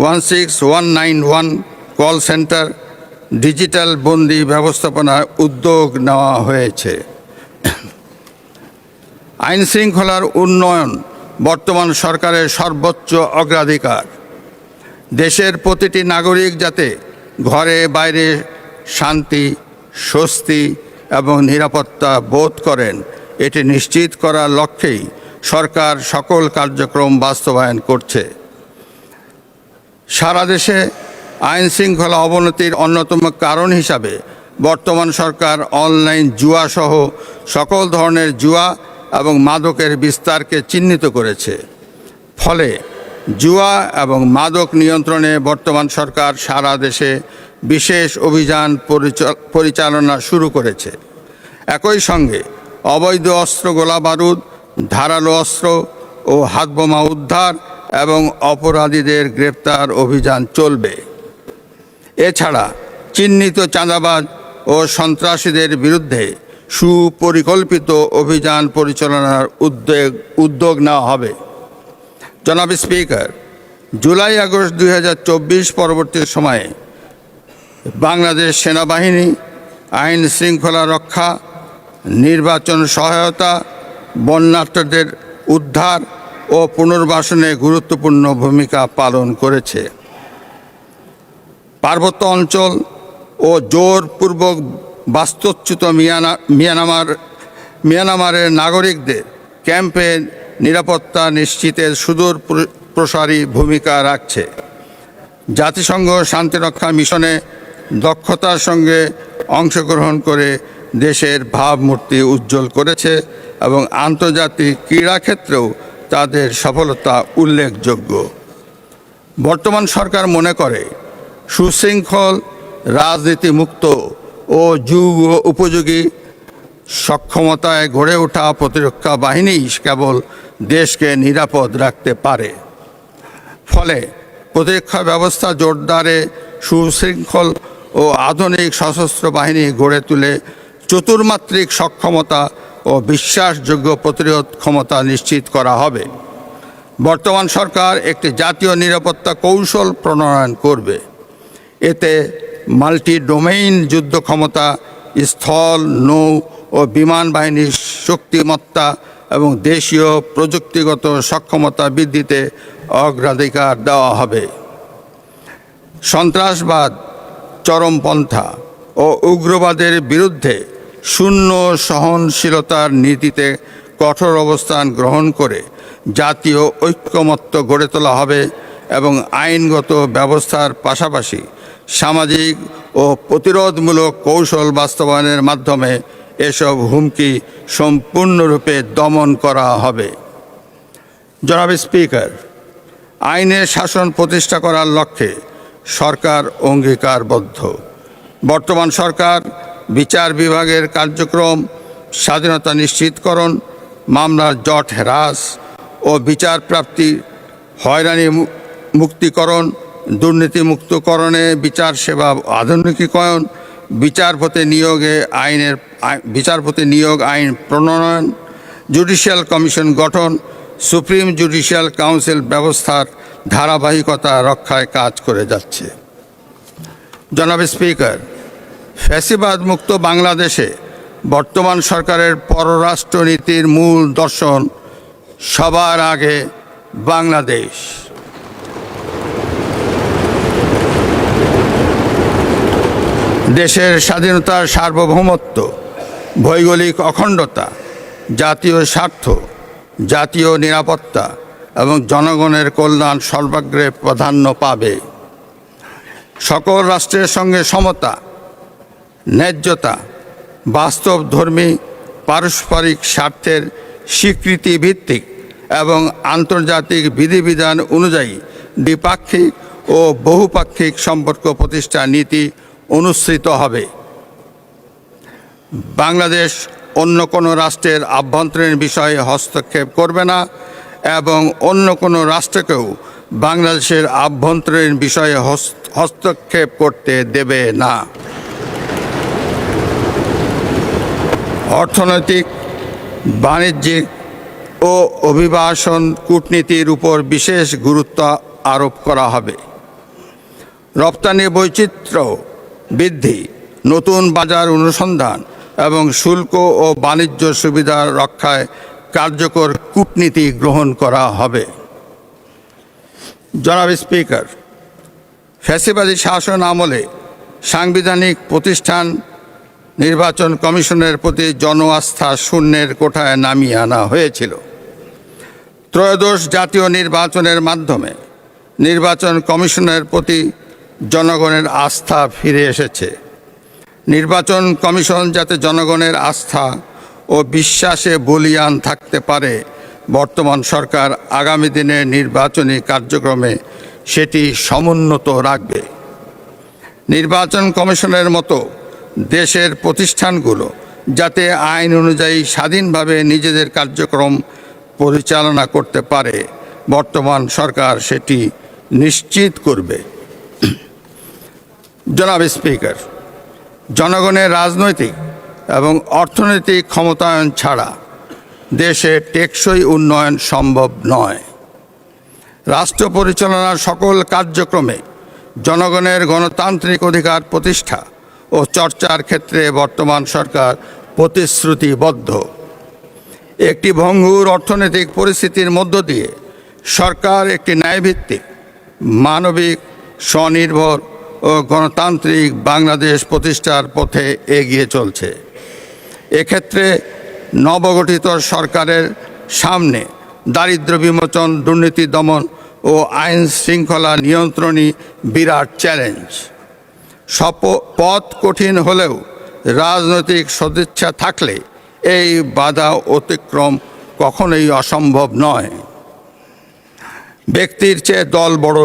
16191 কল সেন্টার, ডিজিটাল বন্দি ব্যবস্থাপনার উদ্যোগ নেওয়া হয়েছে। আইন শৃঙ্খলার উন্নয়ন বর্তমান সরকারের সর্বোচ্চ অগ্রাধিকার। দেশের প্রতিটি নাগরিক যাতে ঘরে বাইরে শান্তি, স্বস্তি এবং নিরাপত্তা বোধ করেন, এটি নিশ্চিত করার লক্ষ্যেই সরকার সকল কার্যক্রম বাস্তবায়ন করছে। সারা দেশে আইন শৃঙ্খলা অবনতির অন্যতম কারণ হিসাবে বর্তমান সরকার অনলাইন জুয়া সহ সকল ধরনের জুয়া এবং মাদকের বিস্তারকে চিহ্নিত করেছে। ফলে জুয়া এবং মাদক নিয়ন্ত্রণে বর্তমান সরকার সারা দেশে বিশেষ অভিযান পরিচালনা শুরু করেছে। একই সঙ্গে অবৈধ অস্ত্র, গোলাবারুদ, ধারালো অস্ত্র ও হাতবোমা উদ্ধার এবং অপরাধীদের গ্রেপ্তার অভিযান চলবে। এছাড়া চিহ্নিত চাঁদাবাজ ও সন্ত্রাসীদের বিরুদ্ধে সুপরিকল্পিত অভিযান পরিচালনার উদ্যোগ নেওয়া হবে। জনাব স্পিকার, জুলাই আগস্ট 2024 পরবর্তী সময়ে বাংলাদেশ সেনাবাহিনী আইন শৃঙ্খলা রক্ষা, নির্বাচন সহায়তা, বন্যার্তদের উদ্ধার ও পুনর্বাসনে গুরুত্বপূর্ণ ভূমিকা পালন করেছে। পার্বত্য অঞ্চল ও জোরপূর্বক বাস্তুচ্যুত মিয়ানমারের নাগরিকদের ক্যাম্পে নিরাপত্তা নিশ্চিতের সুদূর প্রসারী ভূমিকা রাখছে। জাতিসংঘ শান্তিরক্ষা মিশনে দক্ষতার সঙ্গে অংশগ্রহণ করে দেশের ভাবমূর্তি উজ্জ্বল করেছে এবং আন্তর্জাতিক ক্রীড়াক্ষেত্রেও তাদের সফলতা উল্লেখযোগ্য। বর্তমান সরকার মনে করে সুশৃঙ্খল, রাজনীতিমুক্ত ও যুগ উপযোগী সক্ষমতায় গড়ে ওঠা প্রতিরক্ষা বাহিনী কেবল দেশকে নিরাপদ রাখতে পারে। ফলে প্রতিরক্ষা ব্যবস্থা জোরদারে সুশৃঙ্খল ও আধুনিক সশস্ত্র বাহিনী গড়ে তুলে চতুর্মাত্রিক সক্ষমতা ও বিশ্বাসযোগ্য প্রতিরোধ ক্ষমতা নিশ্চিত করা হবে। বর্তমান সরকার একটি জাতীয় নিরাপত্তা কৌশল প্রণয়ন করবে। এতে মাল্টি ডোমেইন যুদ্ধ ক্ষমতা, স্থল, নৌ ও বিমান বাহিনীর শক্তিমত্তা এবং দেশীয় প্রযুক্তিগত সক্ষমতা বৃদ্ধিতে অগ্রাধিকার দেওয়া হবে। সন্ত্রাসবাদ, চরমপন্থা ও উগ্রবাদের বিরুদ্ধে শূন্য সহনশীলতার নীতিতে কঠোর অবস্থান গ্রহণ করে জাতীয় ঐক্যমত্য গড়ে তোলা হবে এবং আইনগত ব্যবস্থার পাশাপাশি সামাজিক ও প্রতিরোধমূলক কৌশল বাস্তবায়নের মাধ্যমে এসব হুমকি সম্পূর্ণরূপে দমন করা হবে। জনাব স্পিকার, আইনের শাসন প্রতিষ্ঠা করার লক্ষ্যে সরকার অঙ্গীকারবদ্ধ। বর্তমান সরকার বিচার বিভাগের কার্যক্রম, স্বাধীনতা নিশ্চিতকরণ, মামলার জট হ্রাস ও বিচার প্রাপ্তি, হয়রানি মুক্তিকরণ, দুর্নীতিমুক্তকরণে বিচার সেবা আধুনিকীকরণ, বিচারপতি নিয়োগ আইন প্রণয়ন, জুডিশিয়াল কমিশন গঠন, সুপ্রিম জুডিশিয়াল কাউন্সিল ব্যবস্থার ধারাবাহিকতা রক্ষায় কাজ করে যাচ্ছে। জনাব স্পিকার, ফ্যাসিবাদ মুক্ত বাংলাদেশে বর্তমান সরকারের পররাষ্ট্রনীতির মূল দর্শন সবার আগে বাংলাদেশ। দেশের স্বাধীনতা, সার্বভৌমত্ব, ভৌগোলিক অখণ্ডতা, জাতীয় স্বার্থ, জাতীয় নিরাপত্তা এবং জনগণের কল্যাণ সর্বাগ্রে প্রাধান্য পাবে। সকল রাষ্ট্রের সঙ্গে সমতা, ন্যায্যতা, বাস্তবধর্মী পারস্পরিক স্বার্থের স্বীকৃতি ভিত্তিক এবং আন্তর্জাতিক বিধিবিধান অনুযায়ী দ্বিপাক্ষিক ও বহুপাক্ষিক সম্পর্ক প্রতিষ্ঠার নীতি অনুসৃত হবে। বাংলাদেশ অন্য কোনো রাষ্ট্রের আভ্যন্তরীণ বিষয়ে হস্তক্ষেপ করবে না এবং অন্য কোনো রাষ্ট্রকেও বাংলাদেশের আভ্যন্তরীণ বিষয়ে হস্তক্ষেপ করতে দেবে না। অর্থনৈতিক, বাণিজ্যিক ও অভিবাসন কূটনীতির উপর বিশেষ গুরুত্ব আরোপ করা হবে। রপ্তানি বৈচিত্র্য বৃদ্ধি, নতুন বাজার অনুসন্ধান এবং শুল্ক ও বাণিজ্য সুবিধা রক্ষায় কার্যকর কূটনীতি গ্রহণ করা হবে। জনাব স্পিকার, ফ্যাসিবাদী শাসন আমলে সাংবিধানিক প্রতিষ্ঠান নির্বাচন কমিশনের প্রতি জন আস্থা শূন্যের কোঠায় নামিয়ে আনা হয়েছিল। ত্রয়োদশ জাতীয় নির্বাচনের মাধ্যমে নির্বাচন কমিশনের প্রতি জনগণের আস্থা ফিরে এসেছে। নির্বাচন কমিশন যাতে জনগণের আস্থা ও বিশ্বাসে বলীয়ান থাকতে পারে, বর্তমান সরকার আগামী দিনের নির্বাচনী কার্যক্রমে সেটি সমুন্নত রাখবে। নির্বাচন কমিশনের মতো দেশের প্রতিষ্ঠানগুলো যাতে আইন অনুযায়ী স্বাধীনভাবে নিজেদের কার্যক্রম পরিচালনা করতে পারে, বর্তমান সরকার সেটি নিশ্চিত করবে। জনাব স্পিকার, জনগণের রাজনৈতিক এবং অর্থনৈতিক ক্ষমতায়ন ছাড়া দেশে টেকসই উন্নয়ন সম্ভব নয়। রাষ্ট্র পরিচালনার সকল কার্যক্রমে জনগণের গণতান্ত্রিক অধিকার প্রতিষ্ঠা ও চর্চার ক্ষেত্রে বর্তমান সরকার প্রতিশ্রুতিবদ্ধ। একটি ভঙ্গুর অর্থনৈতিক পরিস্থিতির মধ্য দিয়ে সরকার একটি ন্যায়ভিত্তিক, মানবিক, স্বনির্ভর ও গণতান্ত্রিক বাংলাদেশ প্রতিষ্ঠার পথে এগিয়ে চলছে। এক্ষেত্রে নবগঠিত সরকারের সামনে দারিদ্র্য বিমোচন, দুর্নীতি দমন ও ও আইন শৃঙ্খলা নিয়ন্ত্রণই বিরাট চ্যালেঞ্জ। পথ কঠিন হলেও রাজনৈতিক সদিচ্ছা থাকলে এই বাধা অতিক্রম কখনোই অসম্ভব নয়। ব্যক্তির চেয়ে দল বড়,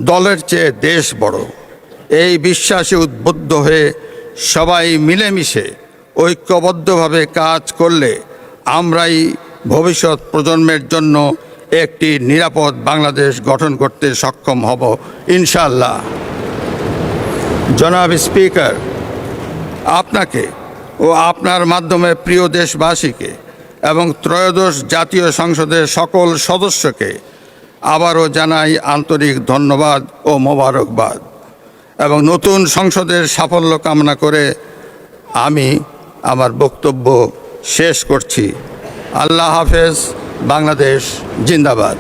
দলের চেয়ে দেশ বড়, এই বিশ্বাসে উদ্বুদ্ধ হয়ে সবাই মিলেমিশে ঐক্যবদ্ধভাবে কাজ করলে আমরাই ভবিষ্যৎ প্রজন্মের জন্য একটি নিরাপদ বাংলাদেশ গঠন করতে সক্ষম হব ইনশাআল্লাহ। জনাব স্পিকার, আপনাকে ও আপনার মাধ্যমে প্রিয় দেশবাসীকে এবং ত্রয়োদশ জাতীয় সংসদের সকল সদস্যকে আবারও জানাই আন্তরিক ধন্যবাদ ও মোবারকবাদ এবং নতুন সংসদের সাফল্য কামনা করে আমি আমার বক্তব্য শেষ করছি। আল্লাহ হাফেজ। বাংলাদেশ জিন্দাবাদ।